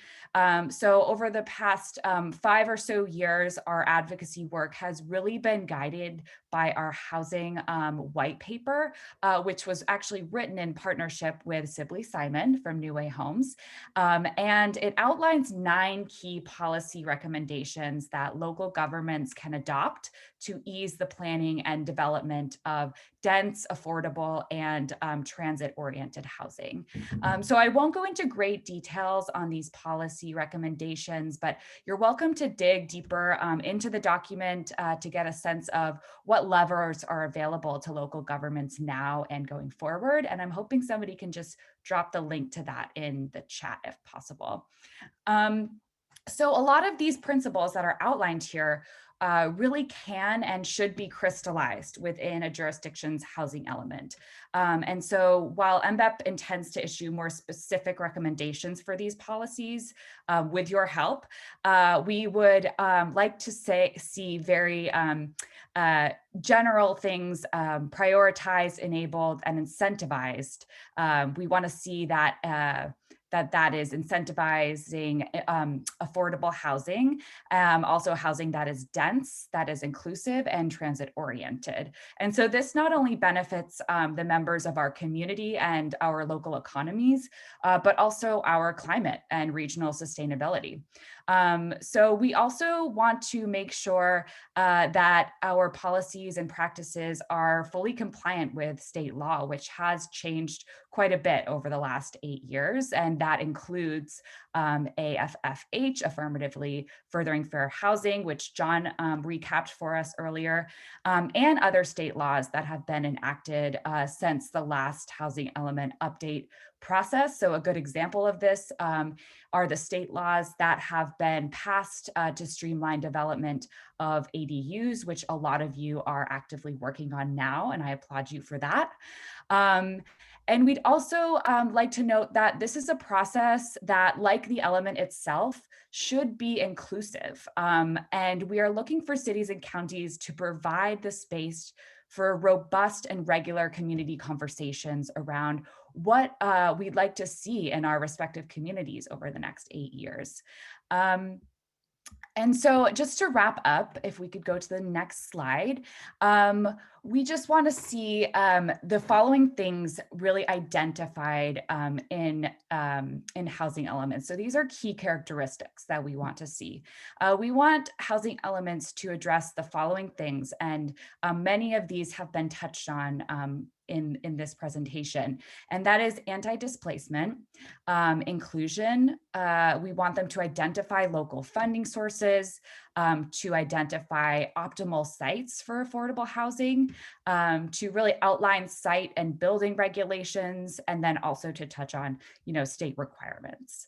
So over the past 5 or so years, years, our advocacy work has really been guided by our housing white paper, which was actually written in partnership with Sibley Simon from New Way Homes. And it outlines 9 key policy recommendations that local governments can adopt to ease the planning and development of dense, affordable, and transit-oriented housing. So I won't go into great details on these policy recommendations, but you're welcome to dig deeper into the document to get a sense of what levers are available to local governments now and going forward. And I'm hoping somebody can just drop the link to that in the chat if possible. So a lot of these principles that are outlined here really can and should be crystallized within a jurisdiction's housing element. And so while MBEP intends to issue more specific recommendations for these policies with your help, we would like to see very general things prioritized, enabled, and incentivized. We want to see that that is incentivizing affordable housing, also housing that is dense, that is inclusive, and transit oriented. And so this not only benefits the members of our community and our local economies, but also our climate and regional sustainability. So we also want to make sure that our policies and practices are fully compliant with state law, which has changed quite a bit over the last 8 years. And that includes AFFH, Affirmatively Furthering Fair Housing, which John recapped for us earlier, and other state laws that have been enacted since the last housing element update process. So a good example of this are the state laws that have been passed to streamline development of ADUs, which a lot of you are actively working on now, and I applaud you for that. And we'd also like to note that this is a process that, like the element itself, should be inclusive. And we are looking for cities and counties to provide the space for robust and regular community conversations around what we'd like to see in our respective communities over the next 8 years. And so just to wrap up, if we could go to the next slide, we just want to see the following things really identified in housing elements. So these are key characteristics that we want to see. We want housing elements to address the following things, and many of these have been touched on in this presentation, and that is anti-displacement, inclusion. We want them to identify local funding sources, to identify optimal sites for affordable housing, to really outline site and building regulations, and then also to touch on, state requirements.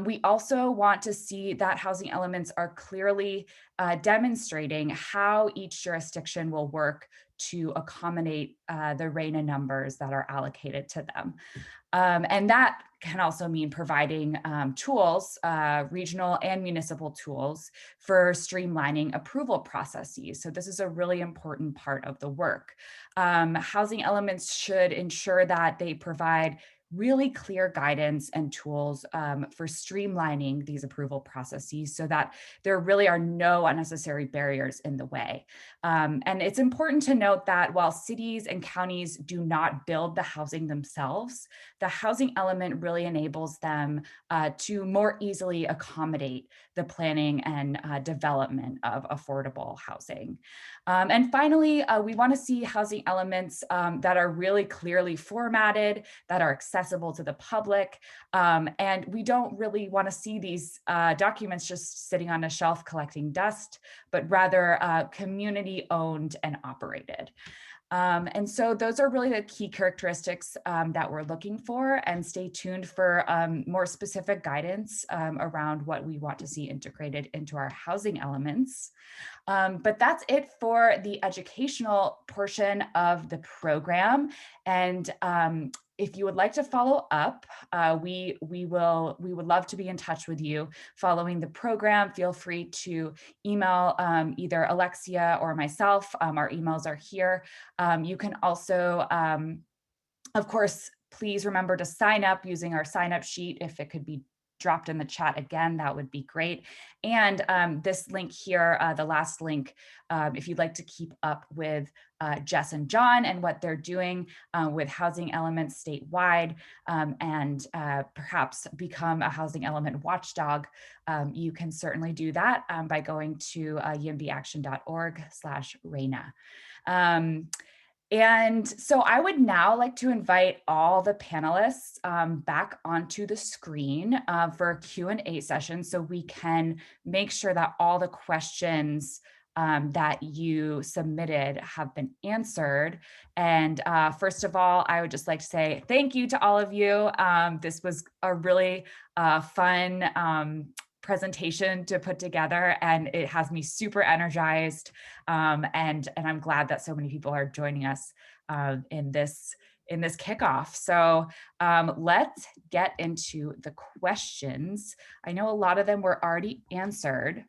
We also want to see that housing elements are clearly demonstrating how each jurisdiction will work to accommodate the RHNA numbers that are allocated to them. And that can also mean providing tools, regional and municipal tools, for streamlining approval processes. So this is a really important part of the work. Housing elements should ensure that they provide really clear guidance and tools for streamlining these approval processes so that there really are no unnecessary barriers in the way. And it's important to note that while cities and counties do not build the housing themselves, the housing element really enables them to more easily accommodate the planning and development of affordable housing. And finally, we want to see housing elements that are really clearly formatted, that are accessible to the public. And we don't really want to see these documents just sitting on a shelf collecting dust, but rather community owned and operated. And so those are really the key characteristics that we're looking for, and stay tuned for more specific guidance around what we want to see integrated into our housing elements. But that's it for the educational portion of the program. And if you would like to follow up, we would love to be in touch with you following the program. Feel free to email either Alexia or myself. Our emails are here. You can also, of course, please remember to sign up using our sign up sheet if it could be dropped in the chat again, that would be great. And this link here, the last link, if you'd like to keep up with Jess and John and what they're doing with housing elements statewide, and perhaps become a housing element watchdog, you can certainly do that by going to yimbyaction.org/RHNA. And so I would now like to invite all the panelists back onto the screen for a Q&A session, so we can make sure that all the questions that you submitted have been answered. And first of all, I would just like to say thank you to all of you. This was a really fun presentation to put together, and it has me super energized. And I'm glad that so many people are joining us in this kickoff. So let's get into the questions. I know a lot of them were already answered.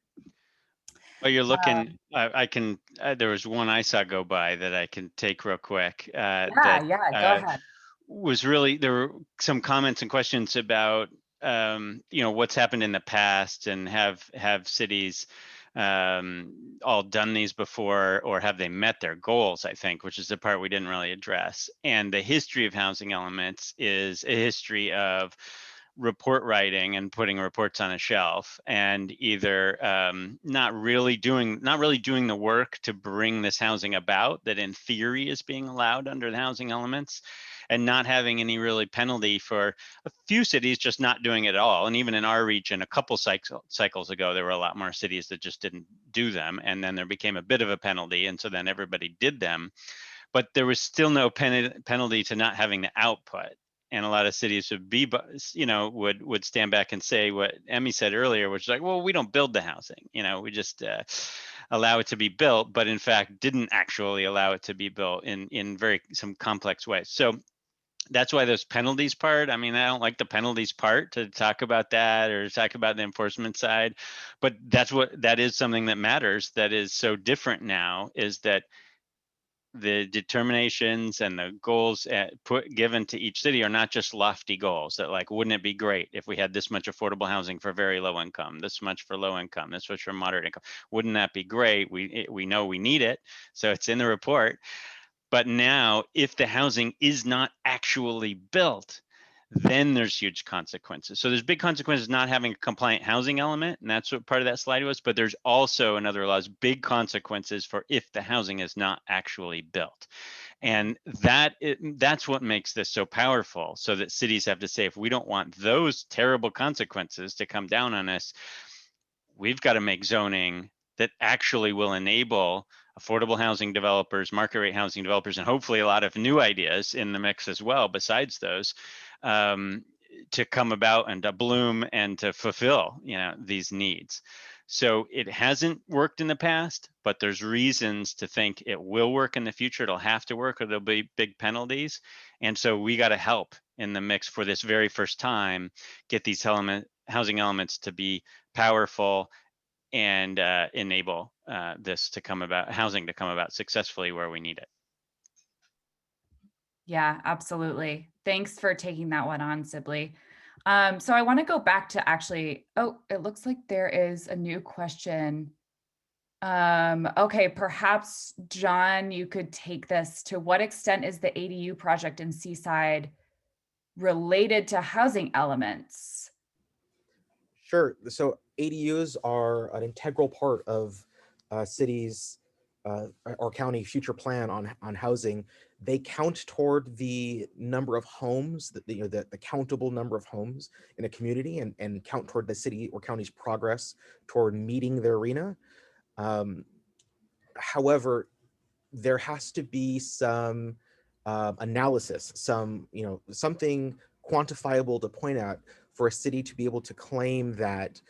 Oh, you're looking, I can, there was one I saw go by that I can take real quick. Go ahead. Was really, there were some comments and questions about, what's happened in the past, and have cities all done these before, or have they met their goals, I think, which is the part we didn't really address. And the history of housing elements is a history of report writing and putting reports on a shelf, and either not really doing the work to bring this housing about that in theory is being allowed under the housing elements, and not having any really penalty for a few cities just not doing it at all. And even in our region, a couple cycles ago, there were a lot more cities that just didn't do them, and then there became a bit of a penalty, and so then everybody did them, but there was still no penalty to not having the output. And a lot of cities would be, would stand back and say what Emmy said earlier, which is like, well, we don't build the housing, we just allow it to be built, but in fact didn't actually allow it to be built in some complex ways. So that's why those penalties part, I mean, I don't like the penalties part to talk about that or talk about the enforcement side, but that is something that matters, that is so different now, is that the determinations and the goals given to each city are not just lofty goals that, like, wouldn't it be great if we had this much affordable housing for very low income, this much for low income, this much for moderate income? Wouldn't that be great? We know we need it, so it's in the report. But now, if the housing is not actually built, then there's huge consequences. So there's big consequences not having a compliant housing element, and that's what part of that slide was. But there's also, in other laws, big consequences for if the housing is not actually built. And that's what makes this so powerful, so that cities have to say, if we don't want those terrible consequences to come down on us, we've got to make zoning that actually will enable affordable housing developers, market rate housing developers, and hopefully a lot of new ideas in the mix as well, besides those, to come about and to bloom and to fulfill, these needs. So it hasn't worked in the past, but there's reasons to think it will work in the future. It'll have to work, or there'll be big penalties. And so we got to help in the mix for this very first time, get these housing elements to be powerful and enable this to come about, housing to come about successfully where we need it. Yeah, absolutely. Thanks for taking that one on, Sibley. So I want to go back to actually, it looks like there is a new question. Okay, perhaps John, you could take this. To what extent is the ADU project in Seaside related to housing elements? Sure. So ADUs are an integral part of cities' or county future plan on housing. They count toward the number of homes, the countable number of homes in a community, and count toward the city or county's progress toward meeting their RHNA. However, there has to be some analysis, something quantifiable to point at for a city to be able to claim that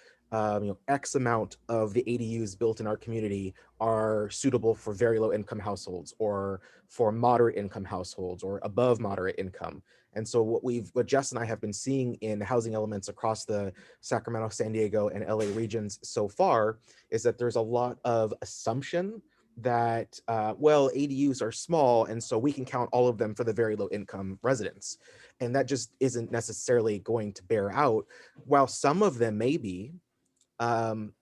X amount of the ADUs built in our community are suitable for very low income households, or for moderate income households, or above moderate income. And so what Jess and I have been seeing in housing elements across the Sacramento, San Diego, and LA regions so far is that there's a lot of assumption that, well, ADUs are small, and so we can count all of them for the very low income residents. And that just isn't necessarily going to bear out. While some of them may be, in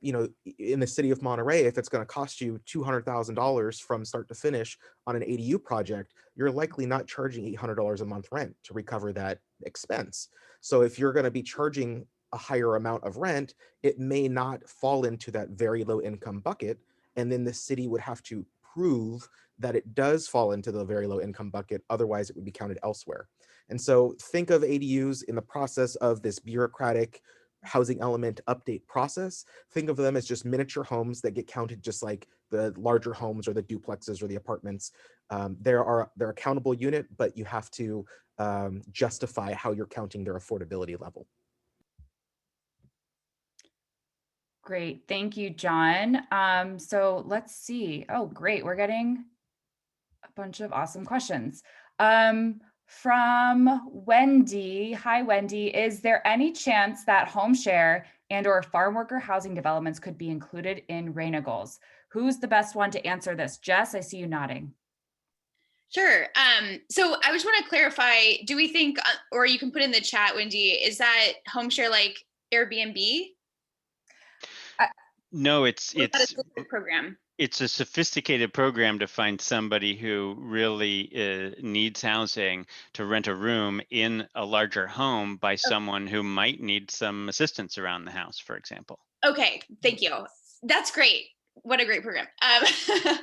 the city of Monterey, if it's going to cost you $200,000 from start to finish on an ADU project, you're likely not charging $800 a month rent to recover that expense. So if you're going to be charging a higher amount of rent, it may not fall into that very low income bucket. And then the city would have to prove that it does fall into the very low income bucket. Otherwise, it would be counted elsewhere. And so think of ADUs in the process of this bureaucratic housing element update process. Think of them as just miniature homes that get counted just like the larger homes or the duplexes or the apartments. They're a countable unit, but you have to justify how you're counting their affordability level. Great, thank you, John. So let's see. Oh, great, we're getting a bunch of awesome questions. From Wendy, hi Wendy, is there any chance that home share and or farm worker housing developments could be included in RHNA goals? Who's the best one to answer this? Jess, I see you nodding. Sure. So I just want to clarify, do we think, or you can put in the chat, Wendy, is that home share like Airbnb? No, it's a program. It's a sophisticated program to find somebody who really needs housing to rent a room in a larger home by someone who might need some assistance around the house, for example. Okay, thank you. That's great. What a great program. Yeah,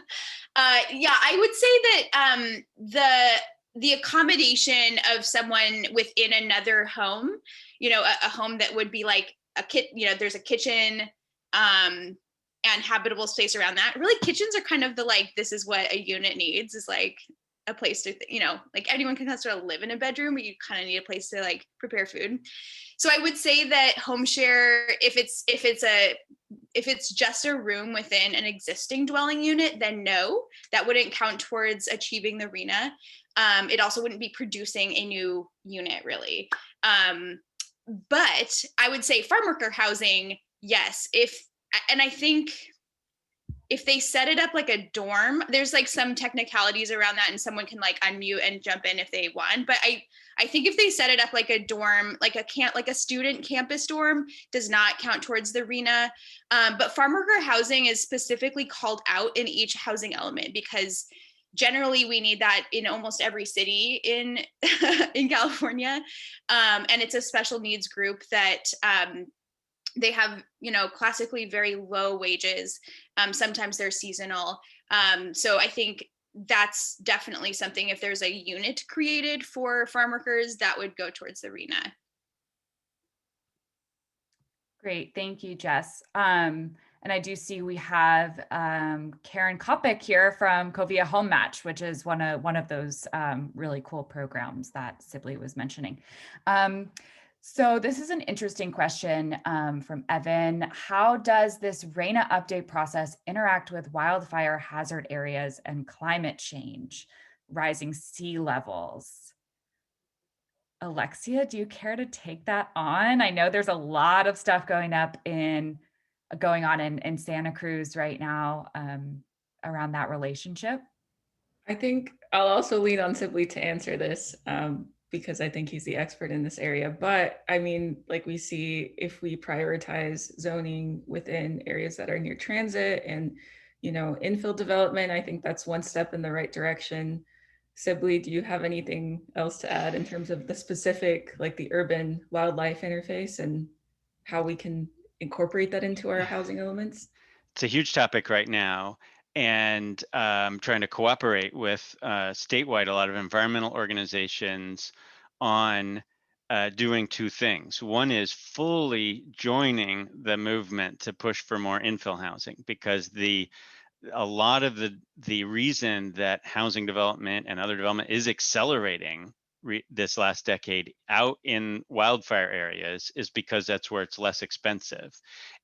I would say that the accommodation of someone within another home, a home that would be like a kit, there's a kitchen, and habitable space around that. Really, kitchens are kind of this is what a unit needs, is like a place to, like anyone can sort of live in a bedroom, but you kind of need a place to like prepare food. So I would say that home share, if it's just a room within an existing dwelling unit, then no, that wouldn't count towards achieving the RHNA. It also wouldn't be producing a new unit, really. But I would say farm worker housing, yes. And I think if they set it up like a dorm, there's like some technicalities around that, and someone can like unmute and jump in if they want. But I think if they set it up like a dorm, like a student campus dorm, does not count towards the RHNA. But farm worker housing is specifically called out in each housing element, because generally we need that in almost every city in in California. And it's a special needs group that they have, classically very low wages. Sometimes they're seasonal. So I think that's definitely something, if there's a unit created for farm workers, that would go towards the RHNA. Great, thank you, Jess. And I do see we have Karen Kopic here from Covia Home Match, which is one of those really cool programs that Sibley was mentioning. So this is an interesting question from Evan. How does this RHNA update process interact with wildfire hazard areas and climate change, rising sea levels? Alexia, do you care to take that on? I know there's a lot of stuff going on in Santa Cruz right now around that relationship. I think I'll also lean on Sibley to answer this. Because I think he's the expert in this area. But I mean, like we see, if we prioritize zoning within areas that are near transit and, infill development, I think that's one step in the right direction. Sibley, do you have anything else to add in terms of the specific, like the urban wildlife interface and how we can incorporate that into our housing elements? It's a huge topic right now. And trying to cooperate with statewide, a lot of environmental organizations on doing two things. One is fully joining the movement to push for more infill housing, because a lot of the reason that housing development and other development is accelerating this last decade out in wildfire areas is because that's where it's less expensive,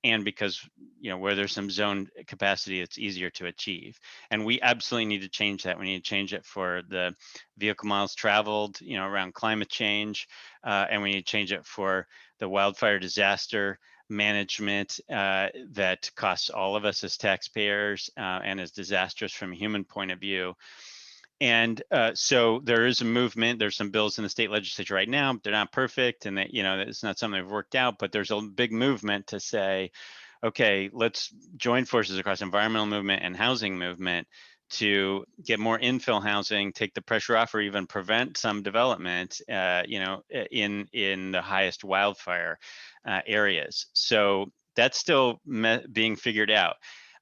and because where there's some zone capacity, it's easier to achieve. And we absolutely need to change that. We need to change it for the vehicle miles traveled around climate change, and we need to change it for the wildfire disaster management that costs all of us as taxpayers and is disastrous from a human point of view. And so there is a movement. There's some bills in the state legislature right now. They're not perfect, and that, you know, it's not something they've worked out. But there's a big movement to say, okay, let's join forces across environmental movement and housing movement to get more infill housing, take the pressure off, or even prevent some development, you know, in the highest wildfire areas. So that's still being figured out.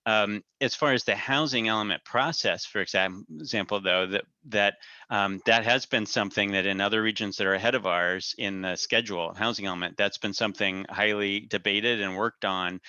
As far as the housing element process, for example, though, that has been something that in other regions that are ahead of ours in the schedule, housing element, that's been something highly debated and worked on.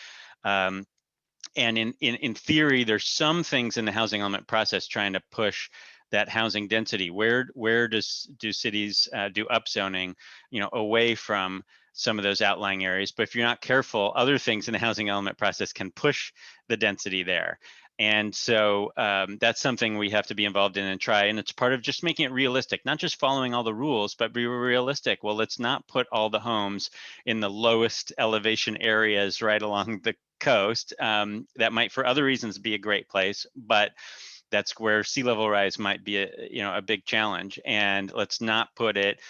And in theory, there's some things in the housing element process trying to push that housing density. Where do cities do upzoning, you know, away from some of those outlying areas? But if you're not careful, other things in the housing element process can push the density there. And so that's something we have to be involved in and try. And it's part of just making it realistic, not just following all the rules, but be realistic. Well, let's not put all the homes in the lowest elevation areas right along the coast. That might, for other reasons, be a great place, but that's where sea level rise might be a big challenge. And let's not put it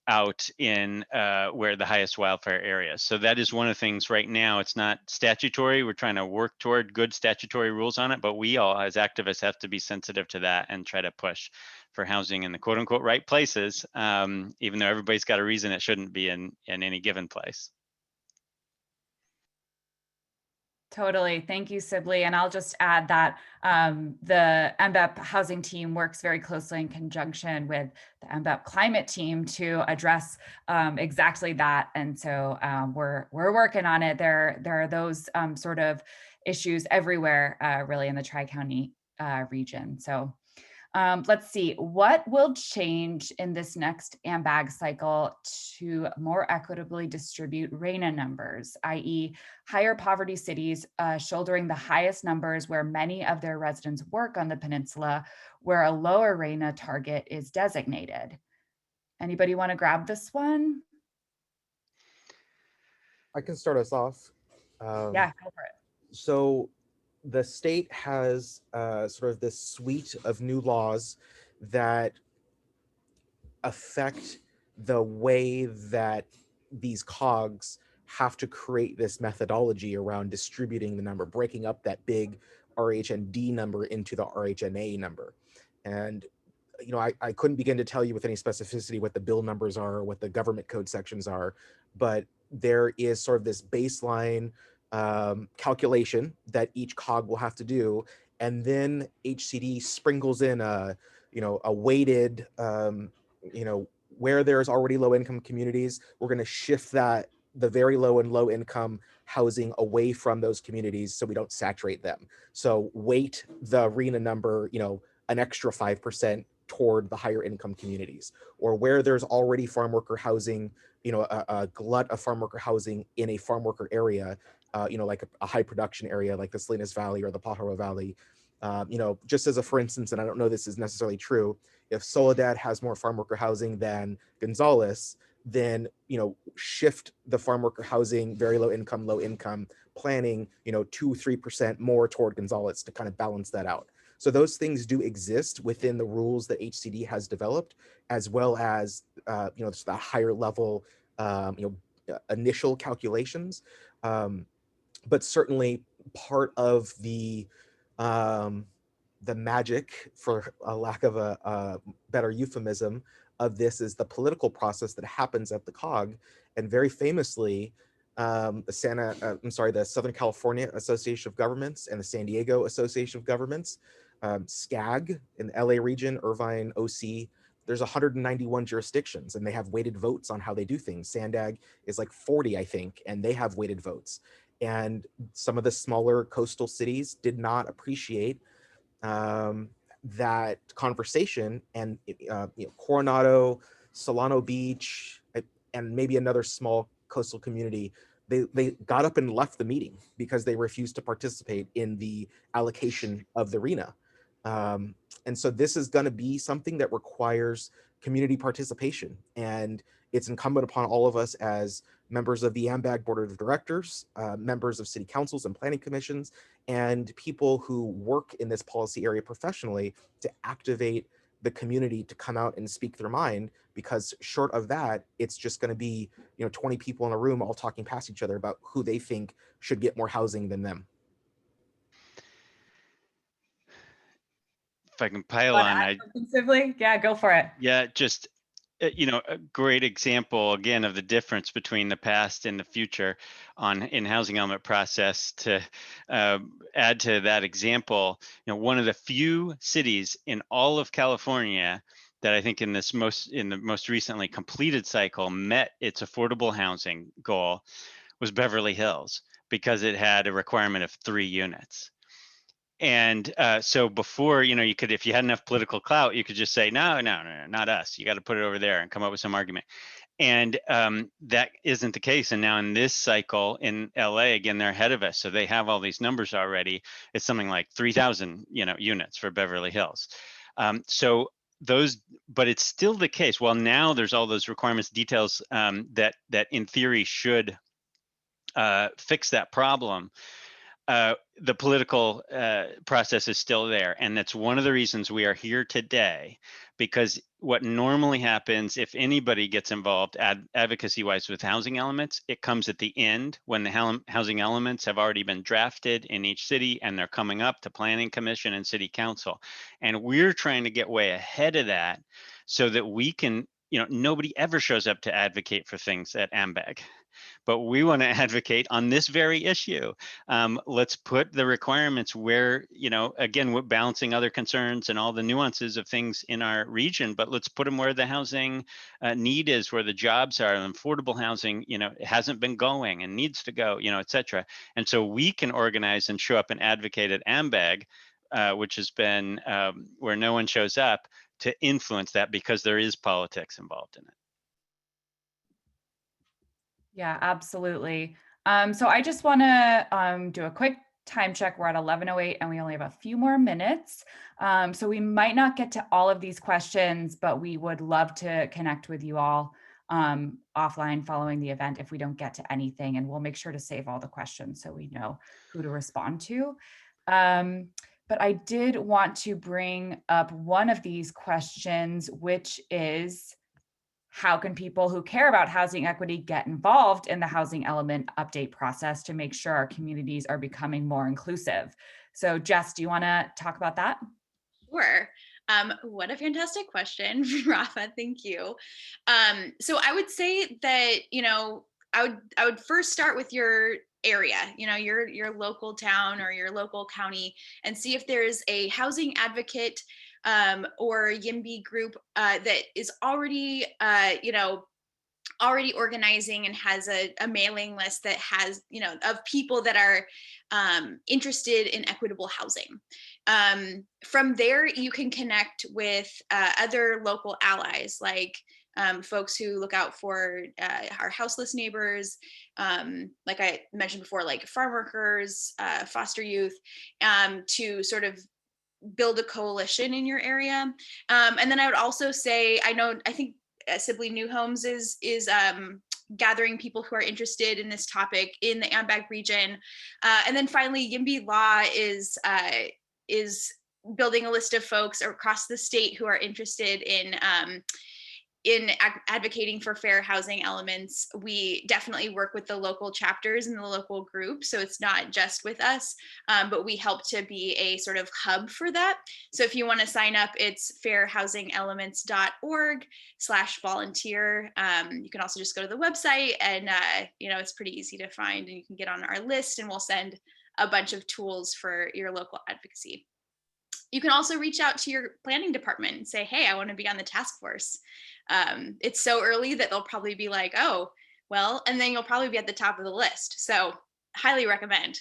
out in where the highest wildfire areas. So that is one of the things right now. It's not statutory. We're trying to work toward good statutory rules on it, but we all as activists have to be sensitive to that and try to push for housing in the quote unquote right places, even though everybody's got a reason it shouldn't be in any given place. Totally. Thank you, Sibley. And I'll just add that the MBEP housing team works very closely in conjunction with the MBEP climate team to address exactly that. And so we're working on it. There are those sort of issues everywhere, really, in the Tri-County region. So let's see, what will change in this next AMBAG cycle to more equitably distribute RHNA numbers, i.e. higher poverty cities shouldering the highest numbers where many of their residents work on the peninsula, where a lower RHNA target is designated? Anybody want to grab this one? I can start us off. Yeah, go for it. So the state has sort of this suite of new laws that affect the way that these cogs have to create this methodology around distributing the number, breaking up that big RHND number into the RHNA number. And you know, I couldn't begin to tell you with any specificity what the bill numbers are or what the government code sections are, but there is sort of this baseline calculation that each cog will have to do, and then HCD sprinkles in a weighted where there's already low income communities, we're going to shift the very low and low income housing away from those communities so we don't saturate them. So weight the RHNA number, an extra 5% toward the higher income communities, or where there's already farm worker housing, a glut of farm worker housing in a farm worker area, like a high production area like the Salinas Valley or the Pajaro Valley. Just as a for instance, and I don't know this is necessarily true, if Soledad has more farm worker housing than Gonzales, then shift the farm worker housing, very low income planning, 2-3% more toward Gonzales to kind of balance that out. So those things do exist within the rules that HCD has developed, as well as the higher level initial calculations. But certainly part of the magic, for a lack of a better euphemism, of this is the political process that happens at the COG. And very famously, the Southern California Association of Governments and the San Diego Association of Governments, SCAG in the LA region, Irvine, OC, there's 191 jurisdictions and they have weighted votes on how they do things. SANDAG is like 40, I think, and they have weighted votes. And some of the smaller coastal cities did not appreciate that conversation, and Coronado, Solano Beach, and maybe another small coastal community, they got up and left the meeting because they refused to participate in the allocation of the RHNA. And so this is going to be something that requires community participation. And it's incumbent upon all of us as members of the AMBAG Board of Directors, members of city councils and planning commissions, and people who work in this policy area professionally to activate the community to come out and speak their mind, because short of that, it's just going to be, 20 people in a room all talking past each other about who they think should get more housing than them. If I can pile Wanna on, add something, Sibley? Yeah, go for it. yeah, just a great example again of the difference between the past and the future in housing element process. To add to that example, one of the few cities in all of California that I think in the most recently completed cycle met its affordable housing goal was Beverly Hills, because it had a requirement of 3 units. And so before, you could, if you had enough political clout, you could just say, no, not us. You got to put it over there and come up with some argument. And that isn't the case. And now in this cycle in LA, again, they're ahead of us. So they have all these numbers already. It's something like 3,000, units for Beverly Hills. But it's still the case. Well, now there's all those requirements, details that in theory should fix that problem. The political process is still there. And that's one of the reasons we are here today, because what normally happens if anybody gets involved advocacy-wise with housing elements, it comes at the end when the housing elements have already been drafted in each city and they're coming up to planning commission and city council. And we're trying to get way ahead of that so that we can, nobody ever shows up to advocate for things at AMBAG. But we want to advocate on this very issue. Let's put the requirements where, again, we're balancing other concerns and all the nuances of things in our region, but let's put them where the housing need is, where the jobs are, and affordable housing, hasn't been going and needs to go, et cetera. And so we can organize and show up and advocate at AMBAG, which has been where no one shows up, to influence that, because there is politics involved in it. Yeah, absolutely. So I just want to do a quick time check. We're at 11:08 and we only have a few more minutes. So we might not get to all of these questions, but we would love to connect with you all offline following the event if we don't get to anything, and we'll make sure to save all the questions so we know who to respond to. But I did want to bring up one of these questions, which is, how can people who care about housing equity get involved in the housing element update process to make sure our communities are becoming more inclusive? So Jess, do you want to talk about that? Sure. What a fantastic question, Rafa. Thank you. So I would say that, I would first start with your area, your local town or your local county, and see if there's a housing advocate or YIMBY group that is already, already organizing and has a mailing list that has, of people that are interested in equitable housing. From there, you can connect with other local allies, like folks who look out for our houseless neighbors, like I mentioned before, like farm workers, foster youth, to sort of build a coalition in your area. And then I would also say, I think Sibley New Homes is gathering people who are interested in this topic in the AMBAG region. And then finally, YIMBY Law is building a list of folks across the state who are interested in advocating for fair housing elements. We definitely work with the local chapters and the local groups, so it's not just with us, but we help to be a sort of hub for that. So if you want to sign up, it's fairhousingelements.org/volunteer. You can also just go to the website, and it's pretty easy to find, and you can get on our list, and we'll send a bunch of tools for your local advocacy. You can also reach out to your planning department and say, hey, I want to be on the task force. It's so early that they'll probably be like, oh, well, and then you'll probably be at the top of the list. So highly recommend.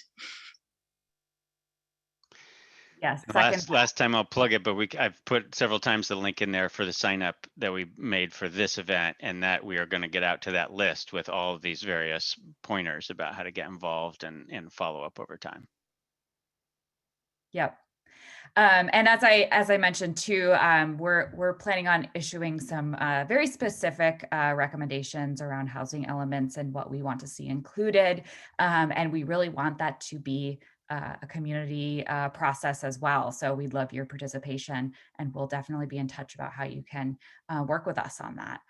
Yes. Last time I'll plug it, but I've put several times the link in there for the sign up that we made for this event, and that we are going to get out to that list with all of these various pointers about how to get involved and follow up over time. Yep. And as I mentioned too, we're planning on issuing some very specific recommendations around housing elements and what we want to see included. And we really want that to be a community process as well. So we'd love your participation, and we'll definitely be in touch about how you can work with us on that.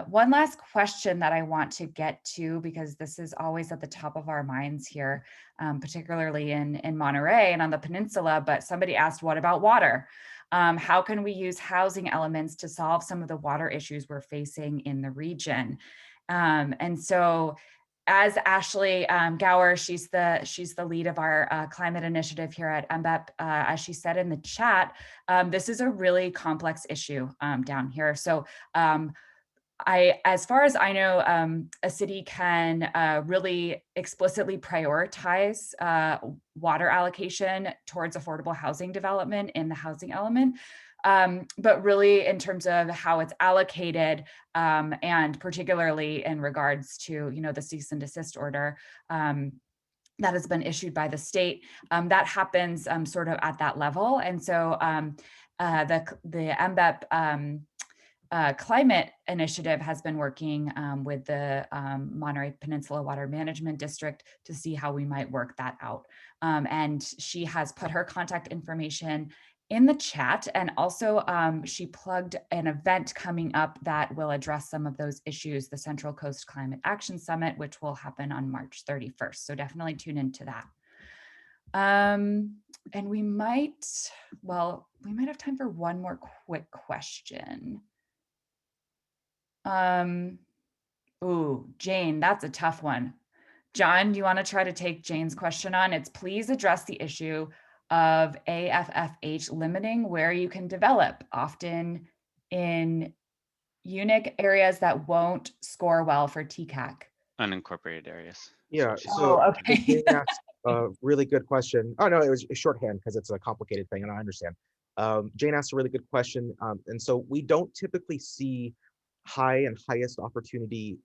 One last question that I want to get to, because this is always at the top of our minds here, particularly in Monterey and on the peninsula, but somebody asked, what about water? How can we use housing elements to solve some of the water issues we're facing in the region? And so as Ashley Gower, she's the lead of our climate initiative here at MBEP, as she said in the chat, this is a really complex issue down here. So as far as I know, a city can really explicitly prioritize water allocation towards affordable housing development in the housing element. But really in terms of how it's allocated, and particularly in regards to, the cease and desist order that has been issued by the state, that happens sort of at that level. And so the MBEP climate initiative has been working with the Monterey Peninsula Water Management District to see how we might work that out. And she has put her contact information in the chat, and also she plugged an event coming up that will address some of those issues, the Central Coast Climate Action Summit, which will happen on March 31st. So definitely tune into that. And we might have time for one more quick question. Ooh, Jane, that's a tough one. John, do you want to try to take Jane's question on? It's please address the issue of AFFH limiting where you can develop, often in unique areas that won't score well for TCAC. Unincorporated areas. Yeah, so okay. Jane asked a really good question. Oh no, it was shorthand because it's a complicated thing, and I understand. Jane asked a really good question, and so we don't typically see high and highest opportunity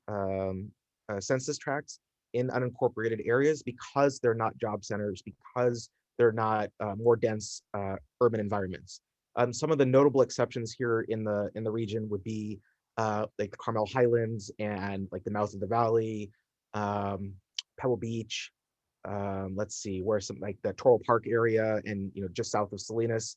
census tracts in unincorporated areas because they're not job centers, because they're not more dense urban environments. Some of the notable exceptions here in the region would be like the Carmel Highlands and like the mouth of the valley, Pebble Beach. Let's see, where some like the Toro Park area and just south of Salinas,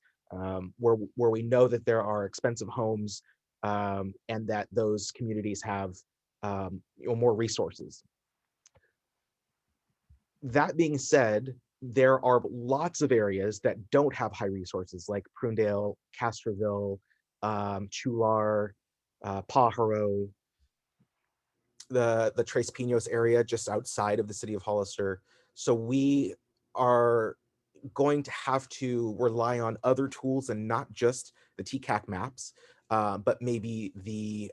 where we know that there are expensive homes and that those communities have more resources. That being said, there are lots of areas that don't have high resources, like Prunedale, Castroville, Chular, Pajaro, the Tres Pinos area just outside of the city of Hollister. So we are going to have to rely on other tools and not just the TCAC maps, but maybe the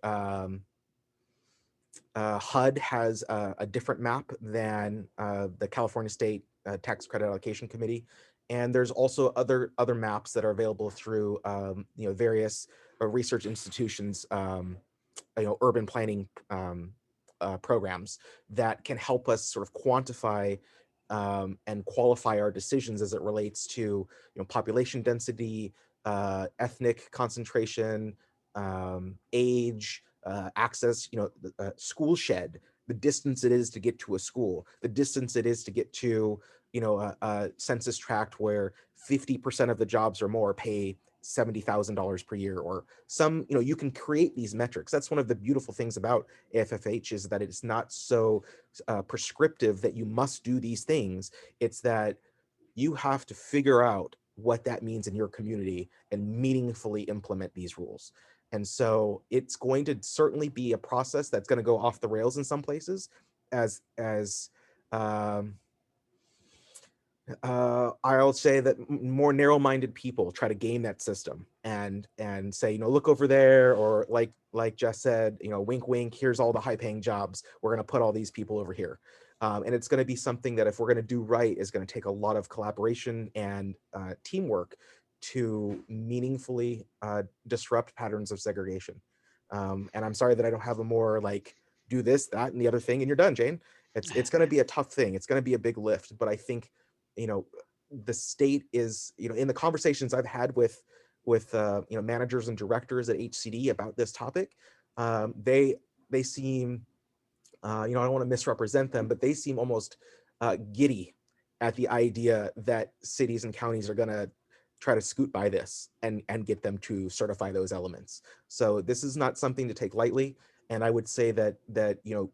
HUD has a different map than the California State Tax Credit Allocation Committee. And there's also other maps that are available through various research institutions, urban planning programs that can help us sort of quantify and qualify our decisions as it relates to population density, ethnic concentration, age, access, school shed, the distance it is to get to a school, the distance it is to get to a census tract where 50% of the jobs or more pay $70,000 per year, or some, you can create these metrics. That's one of the beautiful things about AFFH, is that it's not so prescriptive that you must do these things. It's that you have to figure out what that means in your community and meaningfully implement these rules. And so it's going to certainly be a process that's going to go off the rails in some places, as I'll say that more narrow-minded people try to game that system and say, look over there, or like Jess said, wink, wink, here's all the high-paying jobs. We're going to put all these people over here. And it's going to be something that, if we're going to do right, is going to take a lot of collaboration and teamwork to meaningfully disrupt patterns of segregation. And I'm sorry that I don't have a more like, do this, that, and the other thing, and you're done, Jane. It's going to be a tough thing. It's going to be a big lift, but I think, the state is, in the conversations I've had with managers and directors at HCD about this topic, they seem, I don't want to misrepresent them, but they seem almost giddy at the idea that cities and counties are going to try to scoot by this and get them to certify those elements. So this is not something to take lightly. And I would say that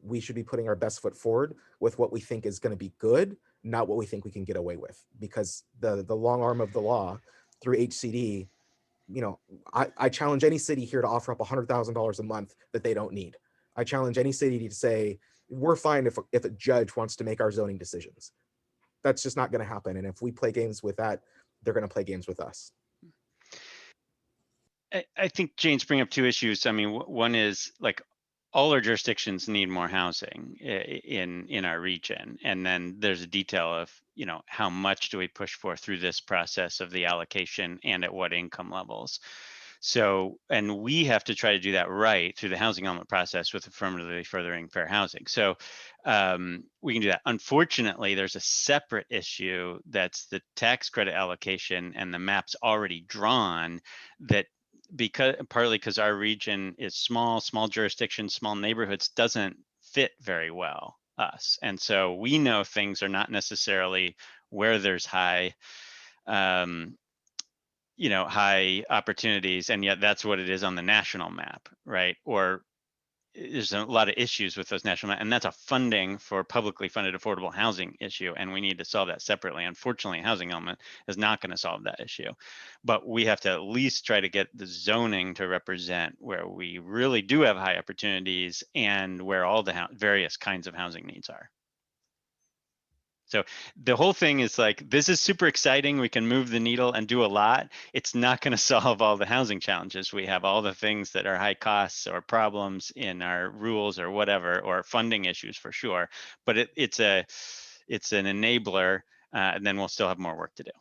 we should be putting our best foot forward with what we think is going to be good, not what we think we can get away with, because the long arm of the law through HCD, I challenge any city here to offer up $100,000 a month that they don't need. I challenge any city to say, we're fine if a judge wants to make our zoning decisions. That's just not going to happen. And if we play games with that, they're going to play games with us. I think Jane's bringing up two issues. I mean, one is like all our jurisdictions need more housing in our region. And then there's a detail of, how much do we push for through this process of the allocation and at what income levels. So, and we have to try to do that right through the housing element process with affirmatively furthering fair housing. So we can do that. Unfortunately, there's a separate issue that's the tax credit allocation, and the map's already drawn that partly because our region is small jurisdictions, small neighborhoods, doesn't fit very well us. And so we know things are not necessarily where there's high high opportunities, and yet that's what it is on the national map, right? Or there's a lot of issues with those national map, and that's a funding for publicly funded affordable housing issue, and we need to solve that separately. Unfortunately, housing element is not going to solve that issue, but we have to at least try to get the zoning to represent where we really do have high opportunities and where all the various kinds of housing needs are. So the whole thing is like, this is super exciting. We can move the needle and do a lot. It's not going to solve all the housing challenges. We have all the things that are high costs or problems in our rules or whatever, or funding issues for sure. But it's an enabler, and then we'll still have more work to do.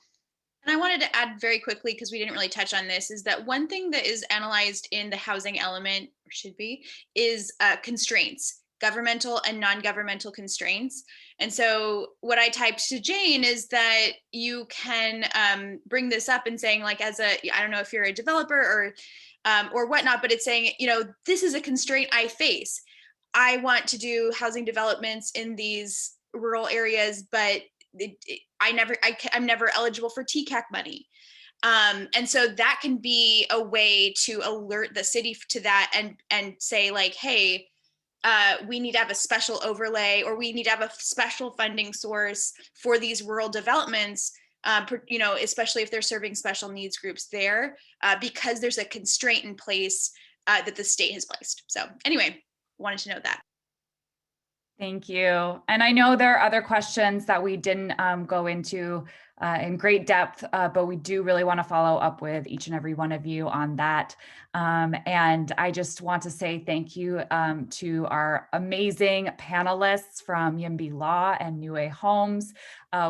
And I wanted to add very quickly, because we didn't really touch on this, is that one thing that is analyzed in the housing element, or should be, is constraints, governmental and non-governmental constraints. And so what I typed to Jane is that you can bring this up and saying, like, I don't know if you're a developer or whatnot, but it's saying, this is a constraint I face. I want to do housing developments in these rural areas, but I'm never eligible for TCAC money. And so that can be a way to alert the city to that and say, like, hey, we need to have a special overlay, or we need to have a special funding source for these rural developments, especially if they're serving special needs groups there, because there's a constraint in place that the state has placed. So anyway, wanted to know that. Thank you. And I know there are other questions that we didn't go into in great depth, but we do really want to follow up with each and every one of you on that. And I just want to say thank you to our amazing panelists from YIMBY Law and New Way Homes.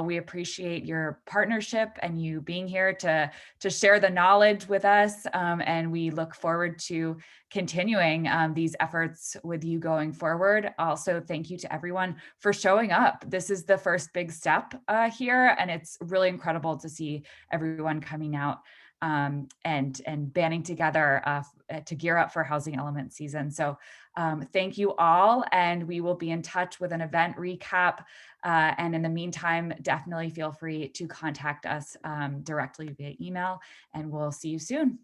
We appreciate your partnership and you being here to share the knowledge with us. And we look forward to continuing these efforts with you going forward. Also, thank you to everyone for showing up. This is the first big step here, and it's really incredible to see everyone coming out and banding together to gear up for housing element season. So thank you all, and we will be in touch with an event recap. And in the meantime, definitely feel free to contact us directly via email, and we'll see you soon.